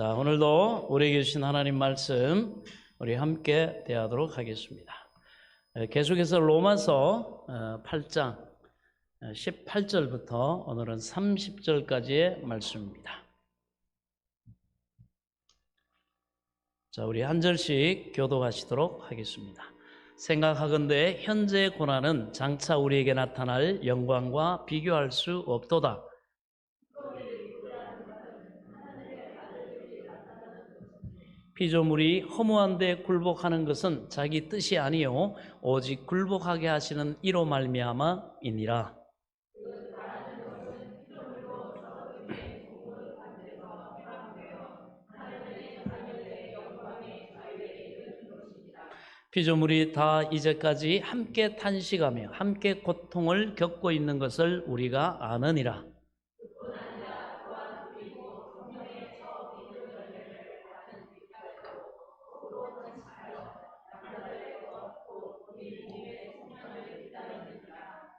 자, 오늘도 우리에게 주신 하나님 말씀 우리 함께 대하도록 하겠습니다. 계속해서 로마서 8장 18절부터 오늘은 30절까지의 말씀입니다. 자, 우리 한 절씩 교독하시도록 하겠습니다. 생각하건대 현재의 고난은 장차 우리에게 나타날 영광과 비교할 수 없도다. 피조물이 허무한 데 굴복하는 것은 자기 뜻이 아니요 오직 굴복하게 하시는 이로 말미암아이니라. 피조물이 다 이제까지 함께 탄식하며 함께 고통을 겪고 있는 것을 우리가 아느니라.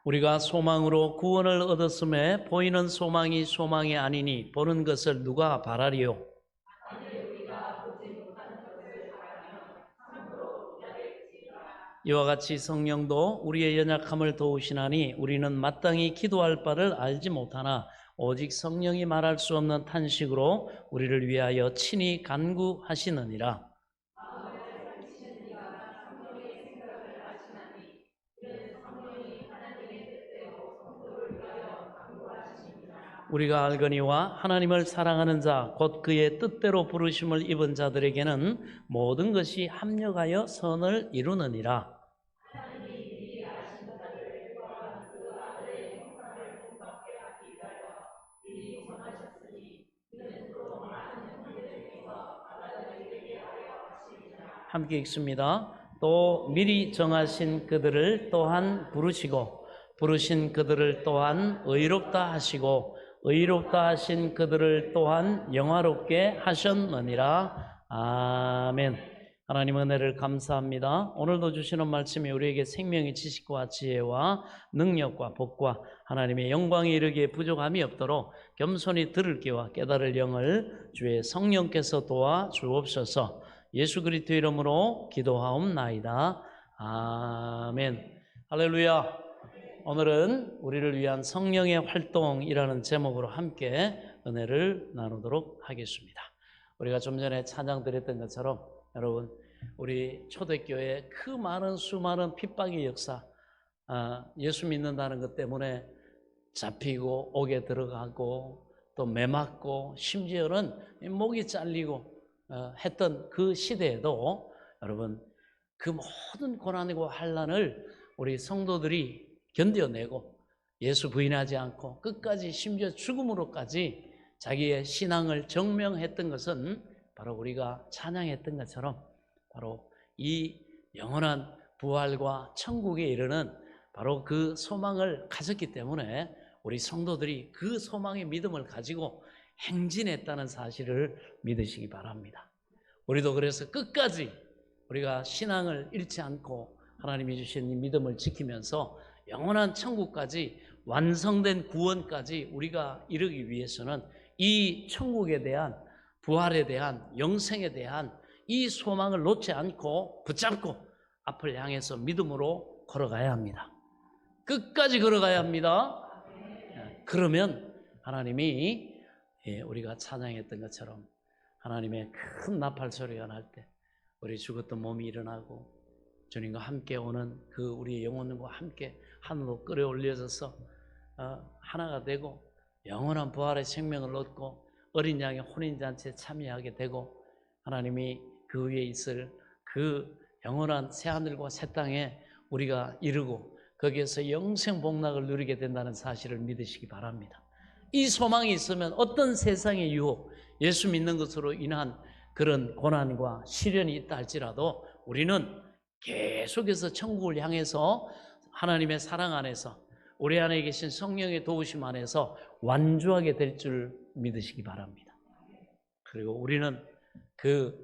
우리가 소망으로 구원을 얻었음에 보이는 소망이 소망이 아니니 보는 것을 누가 바라리요? 이와 같이 성령도 우리의 연약함을 도우시나니 우리는 마땅히 기도할 바를 알지 못하나 오직 성령이 말할 수 없는 탄식으로 우리를 위하여 친히 간구하시느니라. 우리가 알거니와 하나님을 사랑하는 자 곧 그의 뜻대로 부르심을 입은 자들에게는 모든 것이 합력하여 선을 이루느니라. 함께 읽습니다. 또 미리 정하신 그들을 또한 부르시고 부르신 그들을 또한 의롭다 하시고 의롭다 하신 그들을 또한 영화롭게 하셨느니라. 아멘. 하나님 은혜를 감사합니다. 오늘도 주시는 말씀이 우리에게 생명의 지식과 지혜와 능력과 복과 하나님의 영광에 이르기에 부족함이 없도록 겸손히 들을 귀와 깨달을 영을 주의 성령께서 도와 주옵소서. 예수 그리스도 이름으로 기도하옵나이다. 아멘. 할렐루야. 오늘은 우리를 위한 성령의 활동이라는 제목으로 함께 은혜를 나누도록 하겠습니다. 우리가 좀 전에 찬양 드렸던 것처럼 여러분, 우리 초대교회 그 많은 수많은 핍박의 역사, 예수 믿는다는 것 때문에 잡히고 옥에 들어가고 또 매맞고 심지어는 목이 잘리고 했던 그 시대에도 여러분, 그 모든 고난과 환난을 우리 성도들이 견뎌내고 예수 부인하지 않고 끝까지 심지어 죽음으로까지 자기의 신앙을 증명했던 것은 바로 우리가 찬양했던 것처럼 바로 이 영원한 부활과 천국에 이르는 바로 그 소망을 가졌기 때문에 우리 성도들이 그 소망의 믿음을 가지고 행진했다는 사실을 믿으시기 바랍니다. 우리도 그래서 끝까지 우리가 신앙을 잃지 않고 하나님이 주신 이 믿음을 지키면서 영원한 천국까지 완성된 구원까지 우리가 이르기 위해서는 이 천국에 대한 부활에 대한 영생에 대한 이 소망을 놓지 않고 붙잡고 앞을 향해서 믿음으로 걸어가야 합니다. 끝까지 걸어가야 합니다. 그러면 하나님이 우리가 찬양했던 것처럼 하나님의 큰 나팔 소리가 날 때 우리 죽었던 몸이 일어나고 주님과 함께 오는 그 우리의 영혼과 함께 하늘로 끌어올려져서 하나가 되고 영원한 부활의 생명을 얻고 어린 양의 혼인잔치에 참여하게 되고 하나님이 그 위에 있을 그 영원한 새하늘과 새 땅에 우리가 이르고 거기에서 영생 복락을 누리게 된다는 사실을 믿으시기 바랍니다. 이 소망이 있으면 어떤 세상의 유혹, 예수 믿는 것으로 인한 그런 고난과 시련이 있다 할지라도 우리는 계속해서 천국을 향해서 하나님의 사랑 안에서 우리 안에 계신 성령의 도우심 안에서 완주하게 될 줄 믿으시기 바랍니다. 그리고 우리는 그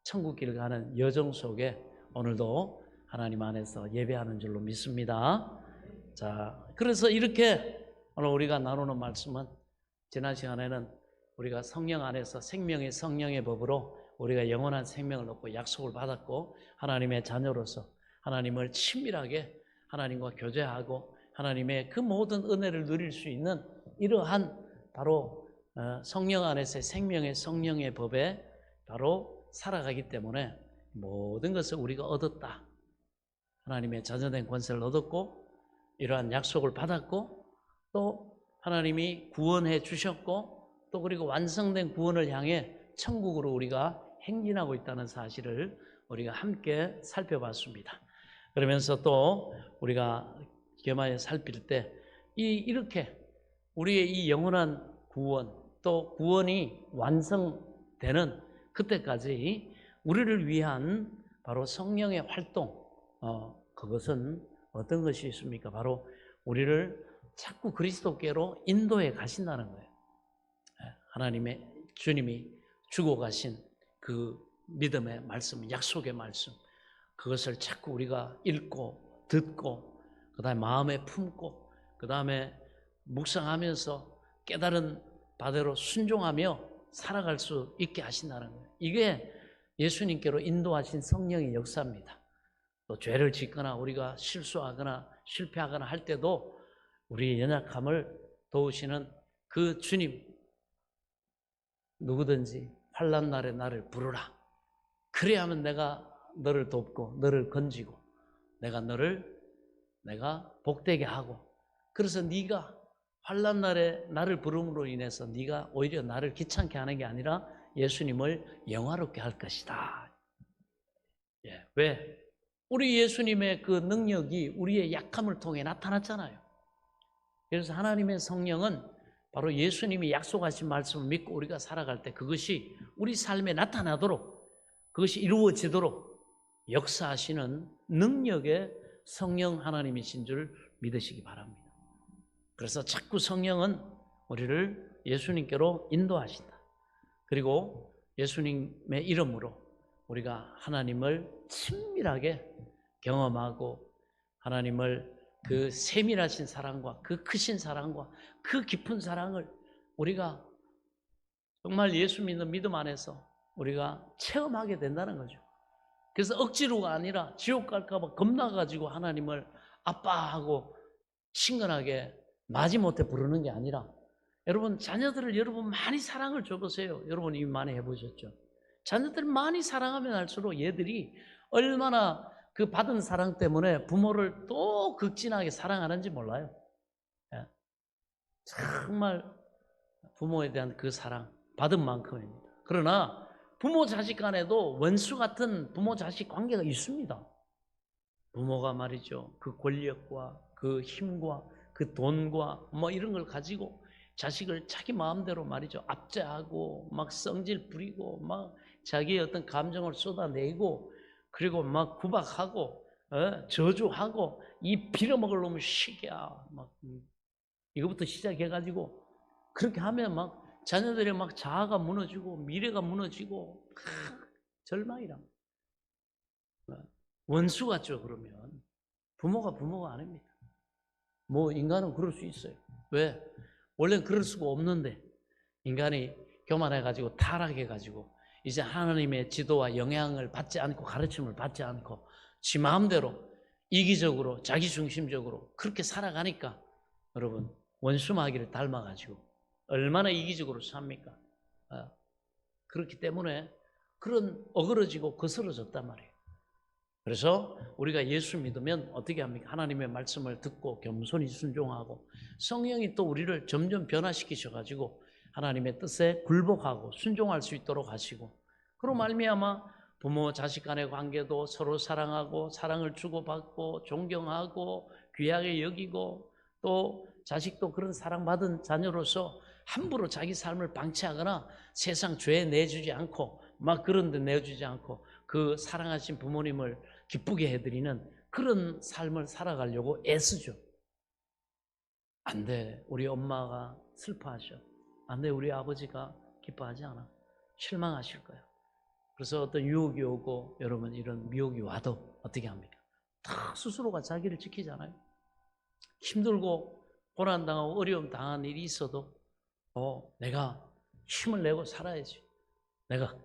천국길 가는 여정 속에 오늘도 하나님 안에서 예배하는 줄로 믿습니다. 자, 그래서 이렇게 오늘 우리가 나누는 말씀은 지난 시간에는 우리가 성령 안에서 생명의 성령의 법으로 우리가 영원한 생명을 얻고 약속을 받았고 하나님의 자녀로서 하나님을 친밀하게 하나님과 교제하고 하나님의 그 모든 은혜를 누릴 수 있는 이러한 바로 성령 안에서의 생명의 성령의 법에 바로 살아가기 때문에 모든 것을 우리가 얻었다. 하나님의 자녀된 권세를 얻었고 이러한 약속을 받았고 또 하나님이 구원해 주셨고 또 그리고 완성된 구원을 향해 천국으로 우리가 행진하고 있다는 사실을 우리가 함께 살펴봤습니다. 그러면서 또 우리가 겸하여 살필 때 이렇게 우리의 이 영원한 구원 또 구원이 완성되는 그때까지 우리를 위한 바로 성령의 활동 그것은 어떤 것이 있습니까? 바로 우리를 자꾸 그리스도께로 인도해 가신다는 거예요. 하나님의 주님이 주고 가신 그 믿음의 말씀, 약속의 말씀 그것을 자꾸 우리가 읽고 듣고 그 다음에 마음에 품고 그 다음에 묵상하면서 깨달은 바대로 순종하며 살아갈 수 있게 하신다는 거예요. 이게 예수님께로 인도하신 성령의 역사입니다. 또 죄를 짓거나 우리가 실수하거나 실패하거나 할 때도 우리의 연약함을 도우시는 그 주님 누구든지 환난 날에 나를 부르라. 그래야만 내가 너를 돕고 너를 건지고 내가 복되게 하고 그래서 네가 환난 날에 나를 부름으로 인해서 네가 오히려 나를 귀찮게 하는 게 아니라 예수님을 영화롭게 할 것이다. 왜? 우리 예수님의 그 능력이 우리의 약함을 통해 나타났잖아요. 그래서 하나님의 성령은 바로 예수님이 약속하신 말씀을 믿고 우리가 살아갈 때 그것이 우리 삶에 나타나도록 그것이 이루어지도록 역사하시는 능력의 성령 하나님이신 줄 믿으시기 바랍니다. 그래서 자꾸 성령은 우리를 예수님께로 인도하신다. 그리고 예수님의 이름으로 우리가 하나님을 친밀하게 경험하고 하나님을 그 세밀하신 사랑과 그 크신 사랑과 그 깊은 사랑을 우리가 정말 예수 믿는 믿음 안에서 우리가 체험하게 된다는 거죠. 그래서 억지로가 아니라 지옥 갈까 봐 겁나가지고 하나님을 아빠하고 친근하게 마지못해 부르는 게 아니라 여러분 자녀들을 여러분 많이 사랑을 줘보세요. 여러분 이미 많이 해보셨죠. 자녀들을 많이 사랑하면 할수록 얘들이 얼마나 그 받은 사랑 때문에 부모를 또 극진하게 사랑하는지 몰라요. 정말 부모에 대한 그 사랑 받은 만큼입니다. 그러나 부모 자식 간에도 원수 같은 부모 자식 관계가 있습니다. 부모가 말이죠. 그 권력과 그 힘과 그 돈과 뭐 이런 걸 가지고 자식을 자기 마음대로 말이죠. 압제하고 막 성질 부리고 막 자기의 어떤 감정을 쏟아내고 그리고 막 구박하고 저주하고 이 빌어먹을 놈을 시기야 막 이거부터 시작해가지고 그렇게 하면 막 자녀들의 막 자아가 무너지고 미래가 무너지고 절망이란 원수 같죠. 그러면 부모가 아닙니다. 뭐 인간은 그럴 수 있어요. 왜? 원래는 그럴 수가 없는데 인간이 교만해가지고 타락해가지고 이제 하나님의 지도와 영향을 받지 않고 가르침을 받지 않고 지 마음대로 이기적으로 자기중심적으로 그렇게 살아가니까 여러분 원수마귀를 닮아가지고 얼마나 이기적으로 삽니까? 그렇기 때문에 그런 어그러지고 거스러졌단 말이에요. 그래서 우리가 예수 믿으면 어떻게 합니까? 하나님의 말씀을 듣고 겸손히 순종하고 성령이 또 우리를 점점 변화시키셔가지고 하나님의 뜻에 굴복하고 순종할 수 있도록 하시고 그로 말미암아 부모 자식 간의 관계도 서로 사랑하고 사랑을 주고받고 존경하고 귀하게 여기고 또 자식도 그런 사랑받은 자녀로서 함부로 자기 삶을 방치하거나 세상 죄에 내주지 않고 막 그런 데 내주지 않고 그 사랑하신 부모님을 기쁘게 해드리는 그런 삶을 살아가려고 애쓰죠. 안 돼. 우리 엄마가 슬퍼하셔. 안 돼. 우리 아버지가 기뻐하지 않아. 실망하실 거야. 그래서 어떤 유혹이 오고 여러분 이런 미혹이 와도 어떻게 합니까? 다 스스로가 자기를 지키잖아요. 힘들고 고난당하고 어려움 당한 일이 있어도 내가 힘을 내고 살아야지. 내가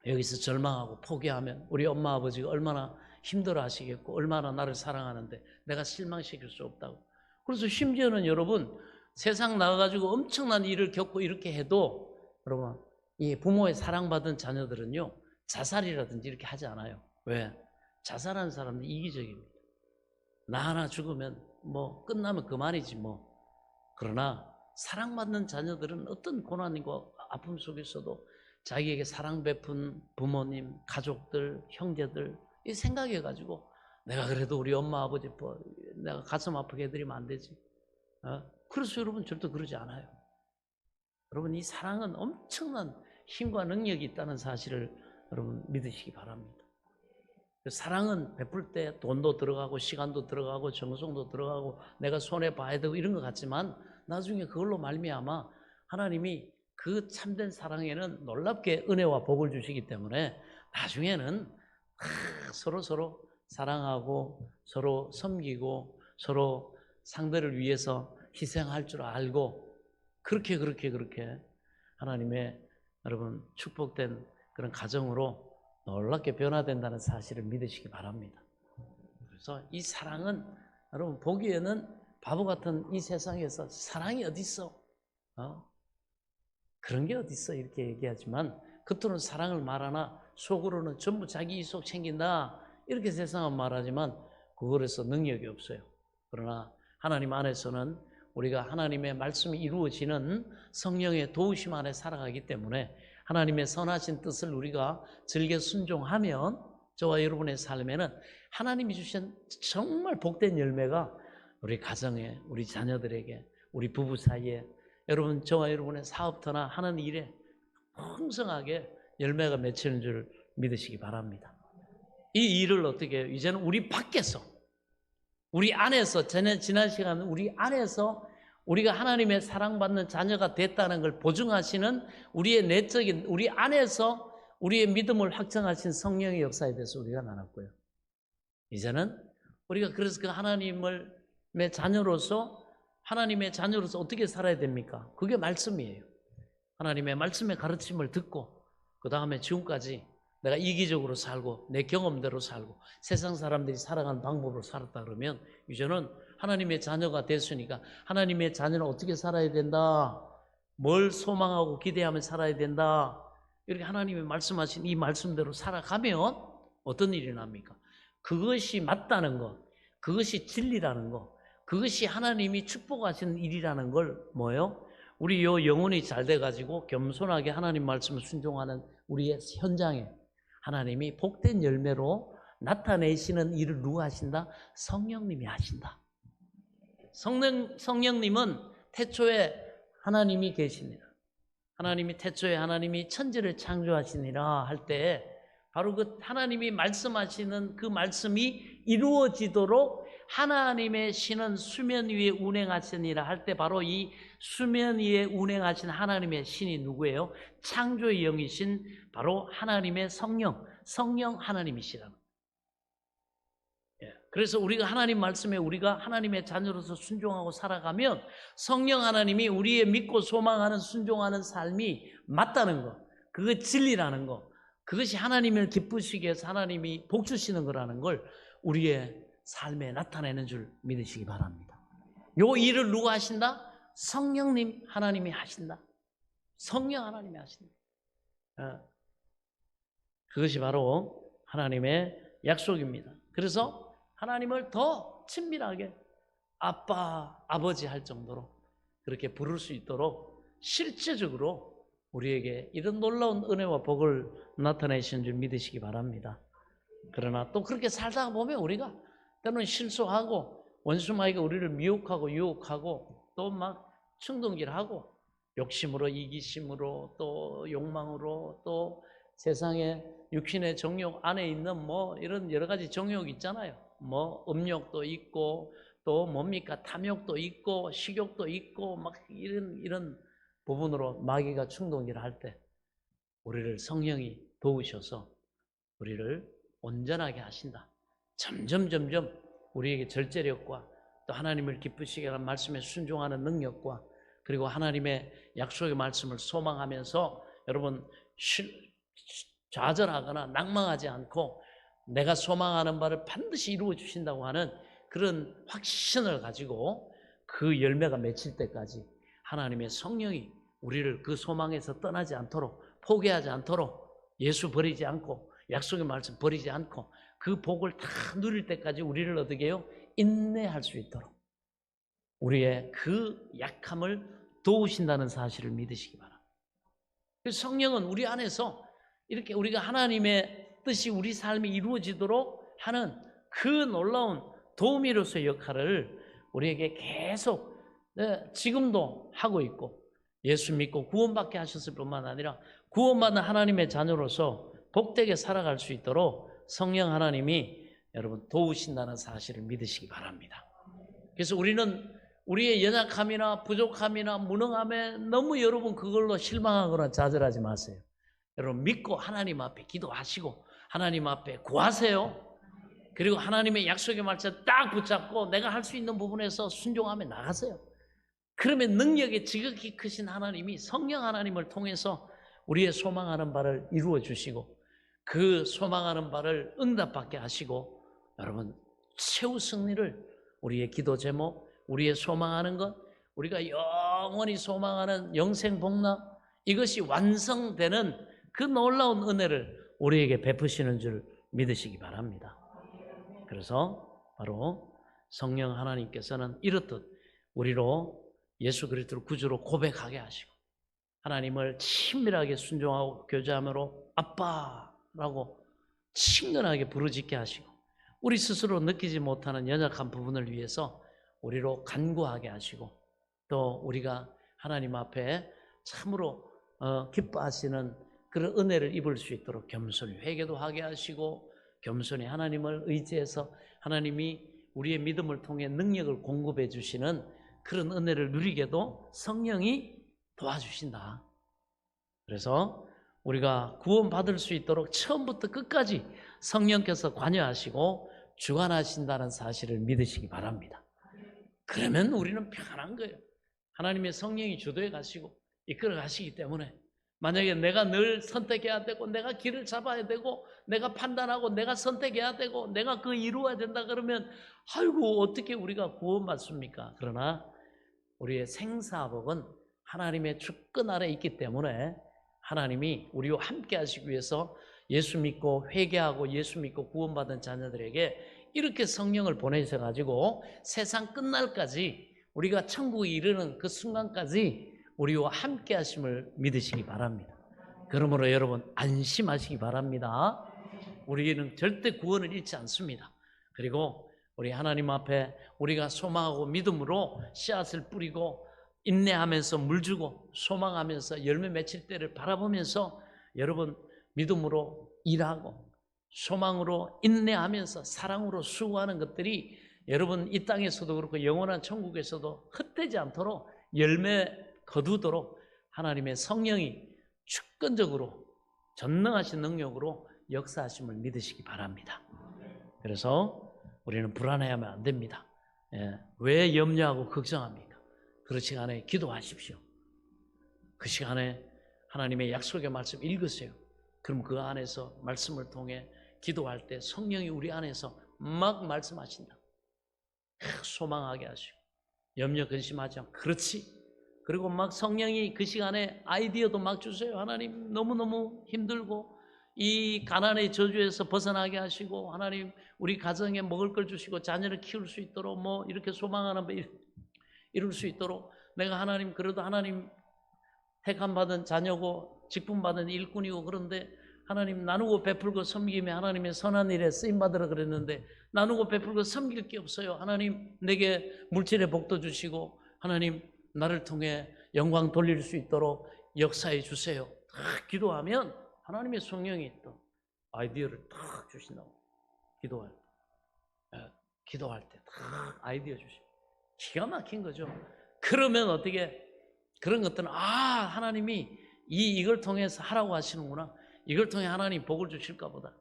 여기서 절망하고 포기하면 우리 엄마 아버지가 얼마나 힘들어 하시겠고 얼마나 나를 사랑하는데 내가 실망시킬 수 없다고. 그래서 심지어는 여러분 세상 나가가지고 엄청난 일을 겪고 이렇게 해도 여러분 이 부모의 사랑받은 자녀들은요 자살이라든지 이렇게 하지 않아요. 왜? 자살하는 사람들이 이기적입니다. 나 하나 죽으면 뭐 끝나면 그만이지 뭐. 그러나 사랑받는 자녀들은 어떤 고난과 아픔 속에서도 자기에게 사랑 베푼 부모님, 가족들, 형제들 이 생각해가지고 내가 그래도 우리 엄마 아버지 내가 가슴 아프게 해드리면 안 되지. 그래서 여러분 절대 그러지 않아요. 여러분 이 사랑은 엄청난 힘과 능력이 있다는 사실을 여러분 믿으시기 바랍니다. 사랑은 베풀 때 돈도 들어가고 시간도 들어가고 정성도 들어가고 내가 손해 봐야 되고 이런 것 같지만 나중에 그걸로 말미암아 하나님이 그 참된 사랑에는 놀랍게 은혜와 복을 주시기 때문에 나중에는 서로 사랑하고 서로 섬기고 서로 상대를 위해서 희생할 줄 알고 그렇게 하나님의 여러분 축복된 그런 가정으로 놀랍게 변화된다는 사실을 믿으시기 바랍니다. 그래서 이 사랑은 여러분 보기에는 바보 같은 이 세상에서 사랑이 어디 있어? 그런 게 어디 있어? 이렇게 얘기하지만 겉으로는 사랑을 말하나 속으로는 전부 자기 이속 챙긴다 이렇게 세상은 말하지만 그거에서 능력이 없어요. 그러나 하나님 안에서는 우리가 하나님의 말씀이 이루어지는 성령의 도우심 안에 살아가기 때문에 하나님의 선하신 뜻을 우리가 즐겨 순종하면 저와 여러분의 삶에는 하나님이 주신 정말 복된 열매가 우리 가정에, 우리 자녀들에게, 우리 부부 사이에, 여러분 저와 여러분의 사업터나 하는 일에 풍성하게 열매가 맺히는 줄 믿으시기 바랍니다. 이 일을 어떻게 해요? 이제는 우리 밖에서, 우리 안에서, 지난 시간은 우리 안에서 우리가 하나님의 사랑받는 자녀가 됐다는 걸 보증하시는 우리의 내적인, 우리 안에서 우리의 믿음을 확정하신 성령의 역사에 대해서 우리가 나눴고요. 이제는 우리가 그래서 그 하나님의 자녀로서 어떻게 살아야 됩니까? 그게 말씀이에요. 하나님의 말씀의 가르침을 듣고 그 다음에 지금까지 내가 이기적으로 살고 내 경험대로 살고 세상 사람들이 살아가는 방법으로 살았다 그러면 이제는 하나님의 자녀가 됐으니까 하나님의 자녀는 어떻게 살아야 된다, 뭘 소망하고 기대하며 살아야 된다, 이렇게 하나님이 말씀하신 이 말씀대로 살아가면 어떤 일이 납니까? 그것이 맞다는 것, 그것이 진리라는 것, 그것이 하나님이 축복하시는 일이라는 걸 뭐예요? 우리 영혼이 잘 돼가지고 겸손하게 하나님 말씀을 순종하는 우리의 현장에 하나님이 복된 열매로 나타내시는 일을 누가 하신다? 성령님이 하신다. 성령님은 태초에 하나님이 계시니라. 하나님이 태초에 하나님이 천지를 창조하시니라 할 때 바로 그 하나님이 말씀하시는 그 말씀이 이루어지도록 하나님의 신은 수면 위에 운행하시니라 할 때 바로 이 수면 위에 운행하신 하나님의 신이 누구예요? 창조의 영이신 바로 하나님의 성령 하나님이시라는 거예요. 그래서 우리가 하나님 말씀에 우리가 하나님의 자녀로서 순종하고 살아가면 성령 하나님이 우리의 믿고 소망하는 순종하는 삶이 맞다는 거, 그거 진리라는 거, 그것이 하나님을 기쁘시게 해서 하나님이 복 주시는 거라는 걸 우리의 삶에 나타내는 줄 믿으시기 바랍니다. 요 일을 누가 하신다? 성령님 하나님이 하신다. 성령 하나님이 하신다. 그것이 바로 하나님의 약속입니다. 그래서 하나님을 더 친밀하게 아빠, 아버지 할 정도로 그렇게 부를 수 있도록 실제적으로 우리에게 이런 놀라운 은혜와 복을 나타내시는 줄 믿으시기 바랍니다. 그러나 또 그렇게 살다가 보면 우리가 때로는 실수하고 원수마귀가 우리를 미혹하고 유혹하고 또 막 충동질하고 욕심으로, 이기심으로, 또 욕망으로, 또 세상의 육신의 정욕 안에 있는 뭐 이런 여러 가지 정욕 있잖아요. 뭐 음욕도 있고 또 뭡니까 탐욕도 있고 식욕도 있고 막 이런 부분으로 마귀가 충동질을 할 때 우리를 성령이 도우셔서 우리를 온전하게 하신다. 점점 우리에게 절제력과 또 하나님을 기쁘시게 하는 말씀에 순종하는 능력과 그리고 하나님의 약속의 말씀을 소망하면서 여러분 좌절하거나 낭망하지 않고 내가 소망하는 바를 반드시 이루어 주신다고 하는 그런 확신을 가지고 그 열매가 맺힐 때까지 하나님의 성령이 우리를 그 소망에서 떠나지 않도록, 포기하지 않도록, 예수 버리지 않고 약속의 말씀 버리지 않고 그 복을 다 누릴 때까지 우리를 어떻게 해요? 인내할 수 있도록 우리의 그 약함을 도우신다는 사실을 믿으시기 바랍니다. 성령은 우리 안에서 이렇게 우리가 하나님의 뜻이 우리 삶에 이루어지도록 하는 그 놀라운 도우미로서의 역할을 우리에게 계속 지금도 하고 있고, 예수 믿고 구원받게 하셨을 뿐만 아니라 구원받은 하나님의 자녀로서 복되게 살아갈 수 있도록 성령 하나님이 여러분 도우신다는 사실을 믿으시기 바랍니다. 그래서 우리는 우리의 연약함이나 부족함이나 무능함에 너무 여러분 그걸로 실망하거나 좌절하지 마세요. 여러분 믿고 하나님 앞에 기도하시고 하나님 앞에 구하세요. 그리고 하나님의 약속의 말씀 딱 붙잡고 내가 할 수 있는 부분에서 순종하며 나가세요. 그러면 능력이 지극히 크신 하나님이 성령 하나님을 통해서 우리의 소망하는 바를 이루어 주시고 그 소망하는 바를 응답받게 하시고 여러분 최후 승리를 우리의 기도 제목, 우리의 소망하는 것, 우리가 영원히 소망하는 영생 복락 이것이 완성되는 그 놀라운 은혜를 우리에게 베푸시는 줄 믿으시기 바랍니다. 그래서 바로 성령 하나님께서는 이렇듯 우리로 예수 그리스도를 구주로 고백하게 하시고 하나님을 친밀하게 순종하고 교제함으로 아빠라고 친근하게 부르짖게 하시고 우리 스스로 느끼지 못하는 연약한 부분을 위해서 우리로 간구하게 하시고 또 우리가 하나님 앞에 참으로 기뻐하시는 그런 은혜를 입을 수 있도록 겸손히 회개도 하게 하시고 겸손히 하나님을 의지해서 하나님이 우리의 믿음을 통해 능력을 공급해 주시는 그런 은혜를 누리게도 성령이 도와주신다. 그래서 우리가 구원받을 수 있도록 처음부터 끝까지 성령께서 관여하시고 주관하신다는 사실을 믿으시기 바랍니다. 그러면 우리는 편안한 거예요. 하나님의 성령이 주도해 가시고 이끌어 가시기 때문에 만약에 내가 늘 선택해야 되고 내가 길을 잡아야 되고 내가 판단하고 내가 선택해야 되고 내가 그거 이루어야 된다 그러면 아이고 어떻게 우리가 구원받습니까? 그러나 우리의 생사복은 하나님의 주권 아래 있기 때문에 하나님이 우리와 함께 하시기 위해서 예수 믿고 회개하고 예수 믿고 구원받은 자녀들에게 이렇게 성령을 보내셔가지고 세상 끝날까지 우리가 천국에 이르는 그 순간까지 우리와 함께 하심을 믿으시기 바랍니다. 그러므로 여러분 안심하시기 바랍니다. 우리는 절대 구원을 잃지 않습니다. 그리고 우리 하나님 앞에 우리가 소망하고 믿음으로 씨앗을 뿌리고 인내하면서 물주고 소망하면서 열매 맺힐 때를 바라보면서 여러분 믿음으로 일하고 소망으로 인내하면서 사랑으로 수고하는 것들이 여러분 이 땅에서도 그렇고 영원한 천국에서도 헛되지 않도록 열매 거두도록 하나님의 성령이 주권적으로 전능하신 능력으로 역사하심을 믿으시기 바랍니다. 그래서 우리는 불안해하면 안 됩니다. 왜 염려하고 걱정합니까? 그 시간에 기도하십시오. 그 시간에 하나님의 약속의 말씀 읽으세요. 그럼 그 안에서 말씀을 통해 기도할 때 성령이 우리 안에서 막 말씀하신다. 소망하게 하시고 염려 근심하지 않고 그렇지. 그리고 막 성령이 그 시간에 아이디어도 막 주세요. 하나님 너무너무 힘들고 이 가난의 저주에서 벗어나게 하시고 하나님 우리 가정에 먹을 걸 주시고 자녀를 키울 수 있도록 뭐 이렇게 소망하는 이룰 수 있도록 내가 하나님 그래도 하나님 택함받은 자녀고 직분받은 일꾼이고 그런데 하나님 나누고 베풀고 섬기며 하나님의 선한 일에 쓰임받으라 그랬는데 나누고 베풀고 섬길 게 없어요. 하나님 내게 물질의 복도 주시고 하나님 나를 통해 영광 돌릴 수 있도록 역사해 주세요. 딱 기도하면 하나님의 성령이 또 아이디어를 딱 주신다고. 기도할 때 딱 아이디어 주시고 기가 막힌 거죠. 그러면 어떻게 그런 것들은 하나님이 이걸 통해서 하라고 하시는구나. 이걸 통해 하나님 복을 주실까 보다.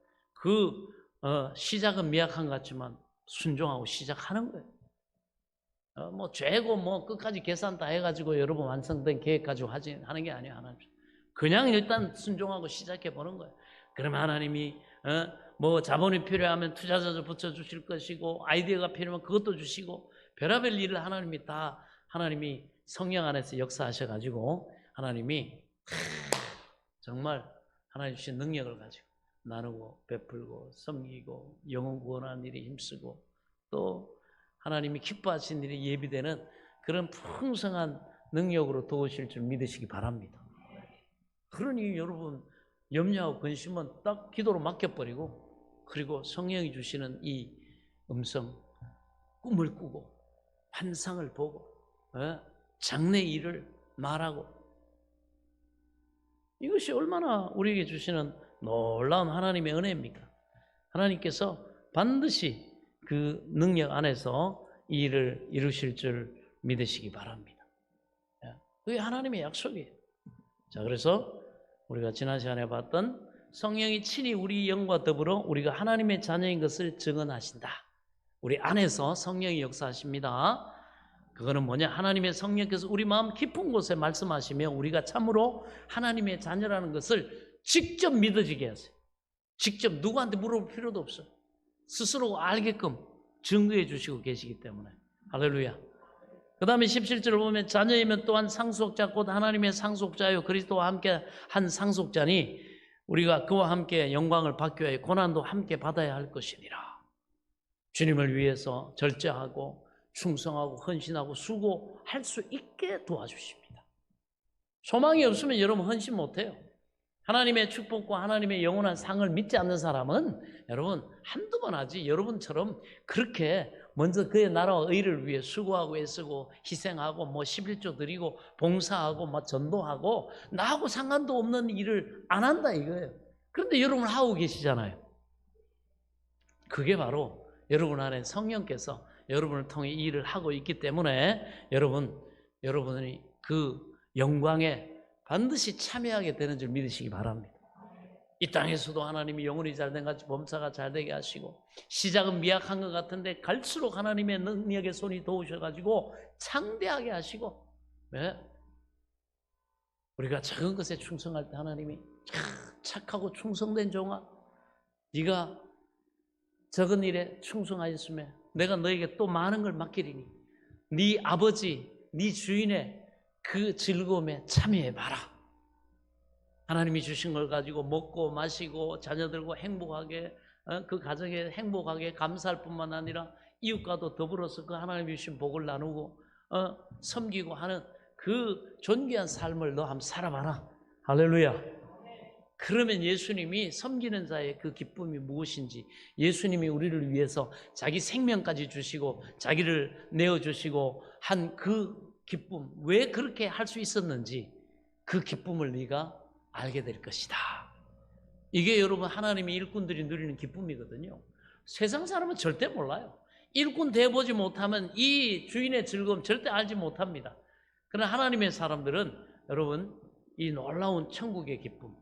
시작은 미약한 것 같지만 순종하고 시작하는 거예요. 뭐 죄고 뭐 끝까지 계산 다 해가지고 여러분 완성된 계획 가지고 하는 게 아니에요. 하나님 그냥 일단 순종하고 시작해 보는 거예요. 그러면 하나님이 뭐 자본이 필요하면 투자자도 붙여주실 것이고 아이디어가 필요하면 그것도 주시고 별의별 일을 하나님이 성령 안에서 역사하셔가지고 하나님이 정말 하나님 주신 능력을 가지고 나누고 베풀고 섬기고 영혼 구원하는 일에 힘쓰고 또 하나님이 기뻐하신 일이 예비되는 그런 풍성한 능력으로 도우실 줄 믿으시기 바랍니다. 그러니 여러분 염려하고 근심은 딱 기도로 맡겨버리고 그리고 성령이 주시는 이 음성 꿈을 꾸고 환상을 보고 장래 일을 말하고 이것이 얼마나 우리에게 주시는 놀라운 하나님의 은혜입니까? 하나님께서 반드시 그 능력 안에서 이 일을 이루실 줄 믿으시기 바랍니다. 그게 하나님의 약속이에요. 자, 그래서 우리가 지난 시간에 봤던 성령이 친히 우리 영과 더불어 우리가 하나님의 자녀인 것을 증언하신다. 우리 안에서 성령이 역사하십니다. 그거는 뭐냐? 하나님의 성령께서 우리 마음 깊은 곳에 말씀하시며 우리가 참으로 하나님의 자녀라는 것을 직접 믿어지게 하세요. 직접 누구한테 물어볼 필요도 없어요. 스스로 알게끔 증거해 주시고 계시기 때문에. 할렐루야. 그 다음에 17절을 보면 자녀이면 또한 상속자 곧 하나님의 상속자요 그리스도와 함께 한 상속자니 우리가 그와 함께 영광을 받기 위해 고난도 함께 받아야 할 것이니라. 주님을 위해서 절제하고 충성하고 헌신하고 수고할 수 있게 도와주십니다. 소망이 없으면 여러분 헌신 못해요. 하나님의 축복과 하나님의 영원한 상을 믿지 않는 사람은 여러분 한두 번 하지 여러분처럼 그렇게 먼저 그의 나라와 의를 위해 수고하고 애쓰고 희생하고 뭐 11조 드리고 봉사하고 뭐 전도하고 나하고 상관도 없는 일을 안 한다 이거예요. 그런데 여러분 하고 계시잖아요. 그게 바로 여러분 안에 성령께서 여러분을 통해 이 일을 하고 있기 때문에 여러분이 그 영광에 반드시 참여하게 되는 줄 믿으시기 바랍니다. 이 땅에서도 하나님이 영혼이 잘된 같이 범사가 잘되게 하시고 시작은 미약한 것 같은데 갈수록 하나님의 능력의 손이 도우셔가지고 창대하게 하시고 우리가 작은 것에 충성할 때 하나님이 착하고 충성된 종아 네가 적은 일에 충성하였으며 내가 너에게 또 많은 걸 맡기리니 네 아버지 네 주인의 그 즐거움에 참여해봐라. 하나님이 주신 걸 가지고 먹고 마시고 자녀들과 행복하게 그 가정에 행복하게 감사할 뿐만 아니라 이웃과도 더불어서 그 하나님이 주신 복을 나누고 섬기고 하는 그 존귀한 삶을 너 한번 살아봐라. 할렐루야. 그러면 예수님이 섬기는 자의 그 기쁨이 무엇인지 예수님이 우리를 위해서 자기 생명까지 주시고 자기를 내어주시고 한 그 기쁨 왜 그렇게 할 수 있었는지 그 기쁨을 네가 알게 될 것이다. 이게 여러분 하나님의 일꾼들이 누리는 기쁨이거든요. 세상 사람은 절대 몰라요. 일꾼 돼보지 못하면 이 주인의 즐거움 절대 알지 못합니다. 그러나 하나님의 사람들은 여러분 이 놀라운 천국의 기쁨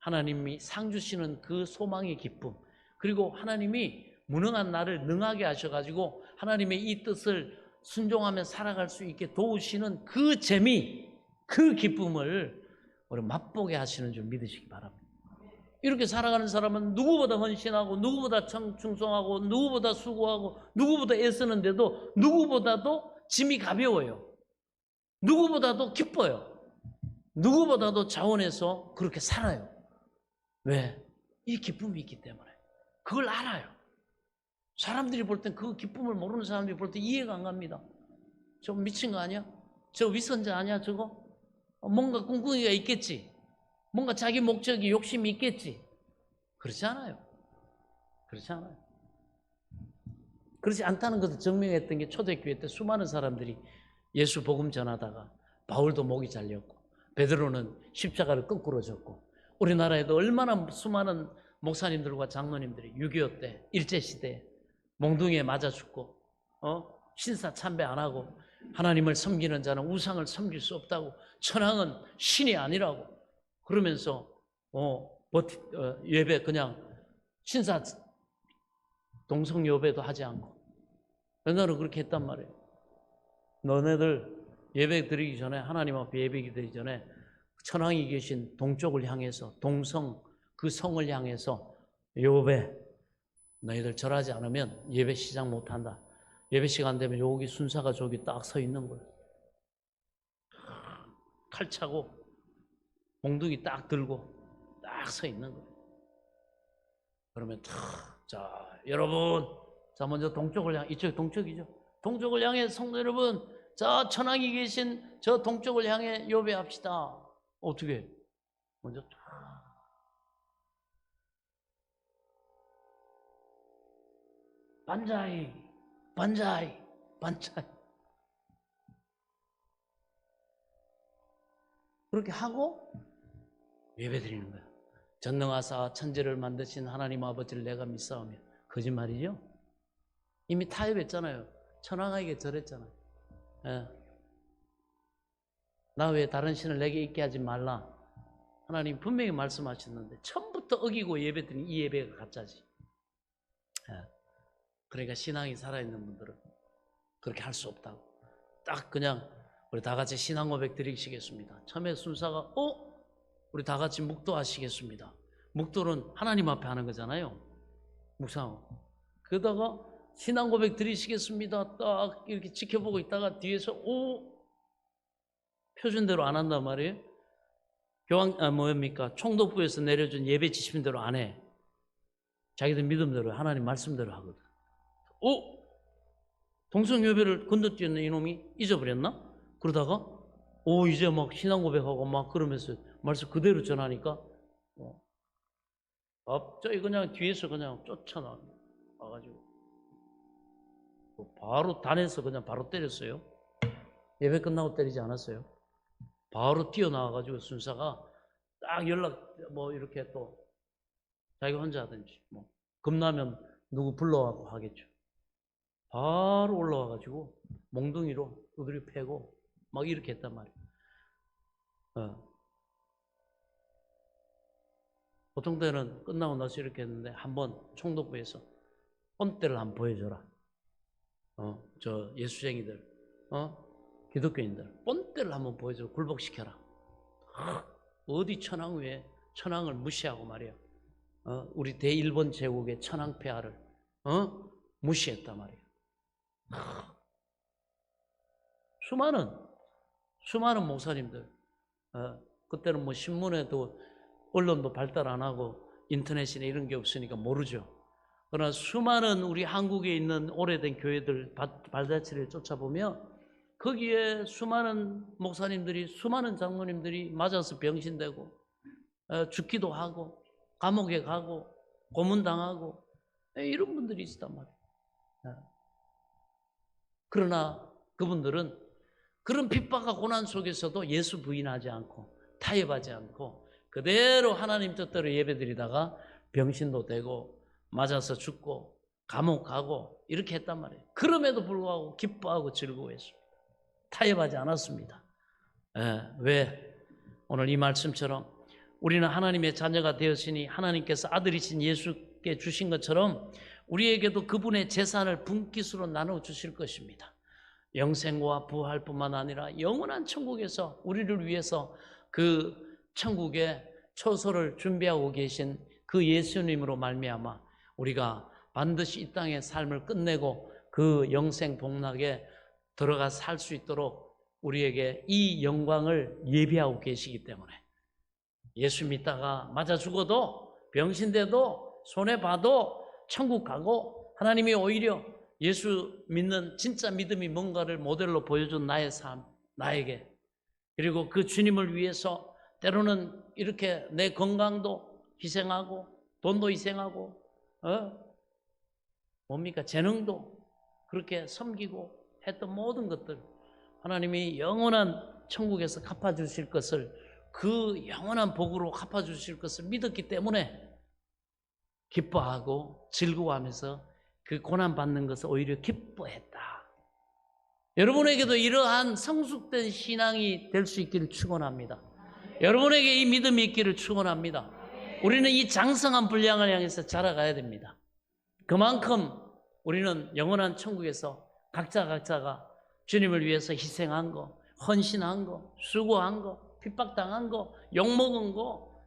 하나님이 상 주시는 그 소망의 기쁨 그리고 하나님이 무능한 나를 능하게 하셔가지고 하나님의 이 뜻을 순종하며 살아갈 수 있게 도우시는 그 재미 그 기쁨을 우리 맛보게 하시는 줄 믿으시기 바랍니다. 이렇게 살아가는 사람은 누구보다 헌신하고 누구보다 충성하고 누구보다 수고하고 누구보다 애쓰는데도 누구보다도 짐이 가벼워요. 누구보다도 기뻐요. 누구보다도 자원해서 그렇게 살아요. 왜? 이 기쁨이 있기 때문에. 그걸 알아요. 사람들이 볼 땐 그 기쁨을 모르는 사람들이 볼 때 이해가 안 갑니다. 저 미친 거 아니야? 저 위선자 아니야 저거? 뭔가 꿍꿍이가 있겠지. 뭔가 자기 목적이 욕심이 있겠지. 그렇지 않아요. 그렇지 않아요. 그렇지 않다는 것을 증명했던 게 초대교회 때 수많은 사람들이 예수 복음 전하다가 바울도 목이 잘렸고 베드로는 십자가를 거꾸로 졌고 우리나라에도 얼마나 수많은 목사님들과 장로님들이 6.25 때 일제시대에 몽둥이에 맞아 죽고 신사 참배 안 하고 하나님을 섬기는 자는 우상을 섬길 수 없다고 천황은 신이 아니라고 그러면서 예배 그냥 신사 동성 예배도 하지 않고 옛날에 그렇게 했단 말이에요. 너네들 예배 드리기 전에, 하나님 앞에 예배 드리기 전에 천왕이 계신 동쪽을 향해서, 동성, 그 성을 향해서 요배, 너희들 절하지 않으면 예배 시작 못한다. 예배 시간 되면 여기 순사가 저기 딱 서 있는 거예요. 칼 차고 몽둥이 딱 들고 딱 서 있는 거예요. 그러면 자, 여러분, 자, 먼저 동쪽을 향해, 이쪽 동쪽이죠. 동쪽을 향해 성도 여러분, 자, 천왕이 계신 저 동쪽을 향해 요배합시다. 어떻게? 먼저 반자이, 반자이, 반자이. 그렇게 하고 예배 드리는 거야. 전능하사 천지를 만드신 하나님 아버지를 내가 믿사오며. 거짓말이죠? 이미 타협했잖아요. 천왕에게 절했잖아요. 예. 나 왜 다른 신을 내게 있게 하지 말라. 하나님 분명히 말씀하셨는데 처음부터 어기고 예배 드린 이 예배가 가짜지. 예. 그러니까 신앙이 살아있는 분들은 그렇게 할 수 없다고. 딱 그냥 우리 다 같이 신앙 고백 드리시겠습니다. 처음에 순사가 우리 다 같이 묵도하시겠습니다. 묵도는 하나님 앞에 하는 거잖아요. 묵상하고. 그러다가 신앙 고백 드리시겠습니다. 딱 이렇게 지켜보고 있다가 뒤에서 표준대로 안 한단 말이에요. 뭡니까? 총독부에서 내려준 예배 지침대로 안 해. 자기들 믿음대로, 하나님 말씀대로 하거든. 동성예배를 건너뛰었네, 이놈이. 잊어버렸나? 그러다가 이제 막 신앙 고백하고 막 그러면서 말씀 그대로 전하니까 갑자기 그냥 뒤에서 그냥 쫓아나 와가지고 바로 단에서 그냥 바로 때렸어요. 예배 끝나고 때리지 않았어요. 바로 뛰어나와가지고 순사가 딱 연락 이렇게 또 자기가 혼자 하든지 겁나면 누구 불러와고 하겠죠. 바로 올라와가지고 몽둥이로 두드려 패고 막 이렇게 했단 말이에요. 보통 때는 끝나고 나서 이렇게 했는데 한번 총독부에서 뻔때를 한번 보여줘라. 저 예수쟁이들, 기독교인들 뻔때를 한번 보여줘. 굴복시켜라. 어디 천황 위에 천황을 무시하고 말이야. 우리 대일본 제국의 천황 폐하를 무시했단 말이야. 수많은 목사님들, 그때는 신문에도 언론도 발달 안 하고 인터넷이나 이런 게 없으니까 모르죠. 그러나 수많은 우리 한국에 있는 오래된 교회들 발자취를 쫓아보면 거기에 수많은 목사님들이, 수많은 장로님들이 맞아서 병신되고 죽기도 하고 감옥에 가고 고문당하고 이런 분들이 있었단 말이에요. 그러나 그분들은 그런 핍박과 고난 속에서도 예수 부인하지 않고 타협하지 않고 그대로 하나님 뜻대로 예배드리다가 병신도 되고 맞아서 죽고 감옥 가고 이렇게 했단 말이에요. 그럼에도 불구하고 기뻐하고 즐거워했습니다. 타협하지 않았습니다. 왜? 오늘 이 말씀처럼 우리는 하나님의 자녀가 되었으니 하나님께서 아들이신 예수께 주신 것처럼 우리에게도 그분의 재산을 분깃으로 나눠 주실 것입니다. 영생과 부활뿐만 아니라 영원한 천국에서 우리를 위해서 그 천국의 초소를 준비하고 계신 그 예수님으로 말미암아 우리가 반드시 이 땅의 삶을 끝내고 그 영생 복락에 들어가 살 수 있도록 우리에게 이 영광을 예비하고 계시기 때문에 예수 믿다가 맞아 죽어도 병신돼도 손해봐도 천국 가고 하나님이 오히려 예수 믿는 진짜 믿음이 뭔가를 모델로 보여준 나의 삶, 나에게 그리고 그 주님을 위해서 때로는 이렇게 내 건강도 희생하고 돈도 희생하고 재능도 그렇게 섬기고 했던 모든 것들 하나님이 영원한 천국에서 갚아주실 것을 그 영원한 복으로 갚아주실 것을 믿었기 때문에 기뻐하고 즐거워하면서 그 고난받는 것을 오히려 기뻐했다. 여러분에게도 이러한 성숙된 신앙이 될 수 있기를 축원합니다. 여러분에게 이 믿음이 있기를 축원합니다. 우리는 이 장성한 분량을 향해서 자라가야 됩니다. 그만큼 우리는 영원한 천국에서 각자가 주님을 위해서 희생한 거, 헌신한 거, 수고한 거, 핍박당한 거, 욕먹은 거,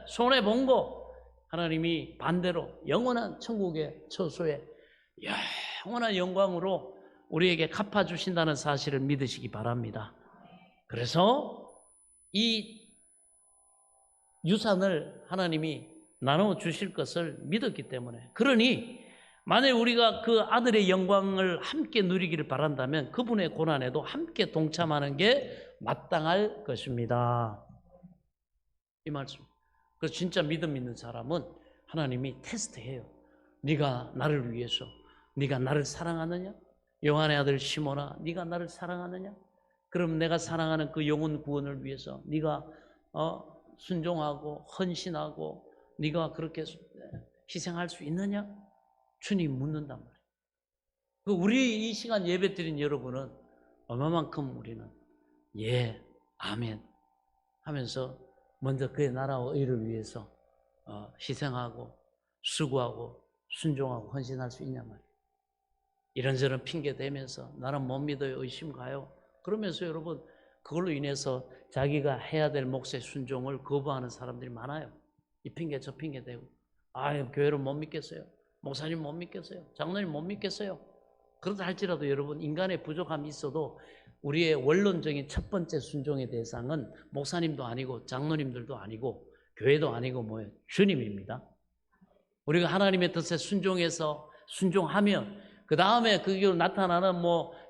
손해본 거, 하나님이 반대로 영원한 천국의 처소에 영원한 영광으로 우리에게 갚아주신다는 사실을 믿으시기 바랍니다. 그래서 이 유산을 하나님이 나눠주실 것을 믿었기 때문에, 그러니 만약 우리가 그 아들의 영광을 함께 누리기를 바란다면 그분의 고난에도 함께 동참하는 게 마땅할 것입니다. 이 말씀. 그래서 진짜 믿음 있는 사람은 하나님이 테스트해요. 네가 나를 위해서, 네가 나를 사랑하느냐? 요한의 아들 시몬아, 네가 나를 사랑하느냐? 그럼 내가 사랑하는 그 영혼 구원을 위해서 네가 순종하고 헌신하고 네가 그렇게 희생할 수 있느냐? 주님 묻는단 말이에요. 우리 이 시간 예배 드린 여러분은 얼마만큼 우리는 예, 아멘 하면서 먼저 그의 나라와 의를 위해서 희생하고 수고하고 순종하고 헌신할 수 있냐 말이에요. 이런저런 핑계 대면서 나는 못 믿어요, 의심 가요. 그러면서 여러분 그걸로 인해서 자기가 해야 될 몫의 순종을 거부하는 사람들이 많아요. 이 핑계 저 핑계 대고 교회를 못 믿겠어요, 목사님 못 믿겠어요, 장로님 못 믿겠어요. 그렇다 할지라도 여러분 인간의 부족함이 있어도 우리의 원론적인 첫 번째 순종의 대상은 목사님도 아니고 장로님들도 아니고 교회도 아니고 뭐예요? 주님입니다. 우리가 하나님의 뜻에 순종해서 순종하면 그 다음에 그게 나타나는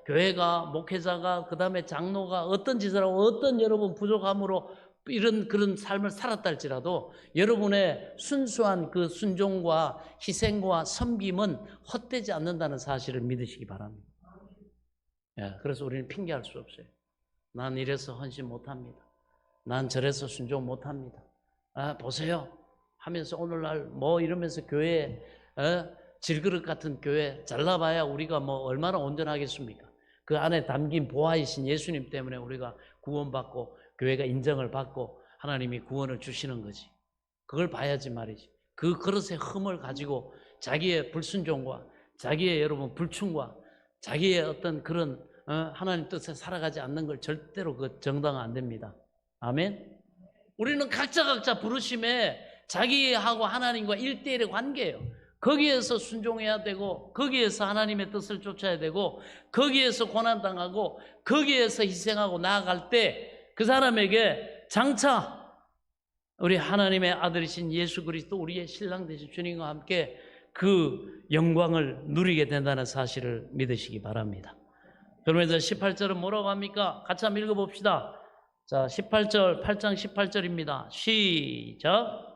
교회가 목회자가 그 다음에 장로가 어떤 짓을 하고 어떤 여러분 부족함으로 이런 그런 삶을 살았다 할지라도 여러분의 순수한 그 순종과 희생과 섬김은 헛되지 않는다는 사실을 믿으시기 바랍니다. 그래서 우리는 핑계할 수 없어요. 난 이래서 헌신 못합니다. 난 저래서 순종 못합니다. 보세요 하면서 오늘날 이러면서 교회에 질그릇 같은 교회 잘라봐야 우리가 얼마나 온전하겠습니까? 그 안에 담긴 보화이신 예수님 때문에 우리가 구원받고 교회가 인정을 받고 하나님이 구원을 주시는 거지. 그걸 봐야지 말이지. 그 그릇의 흠을 가지고 자기의 불순종과 자기의 여러분 불충과 자기의 어떤 그런 하나님 뜻에 살아가지 않는 걸 절대로 그 정당화 안 됩니다. 아멘. 우리는 각자 부르심에 자기하고 하나님과 1대1의 관계예요. 거기에서 순종해야 되고 거기에서 하나님의 뜻을 쫓아야 되고 거기에서 고난당하고 거기에서 희생하고 나아갈 때 그 사람에게 장차 우리 하나님의 아들이신 예수 그리스도 우리의 신랑 되신 주님과 함께 그 영광을 누리게 된다는 사실을 믿으시기 바랍니다. 그러면서 18절은 뭐라고 합니까? 같이 한번 읽어봅시다. 자, 18절, 8장 18절입니다. 시작.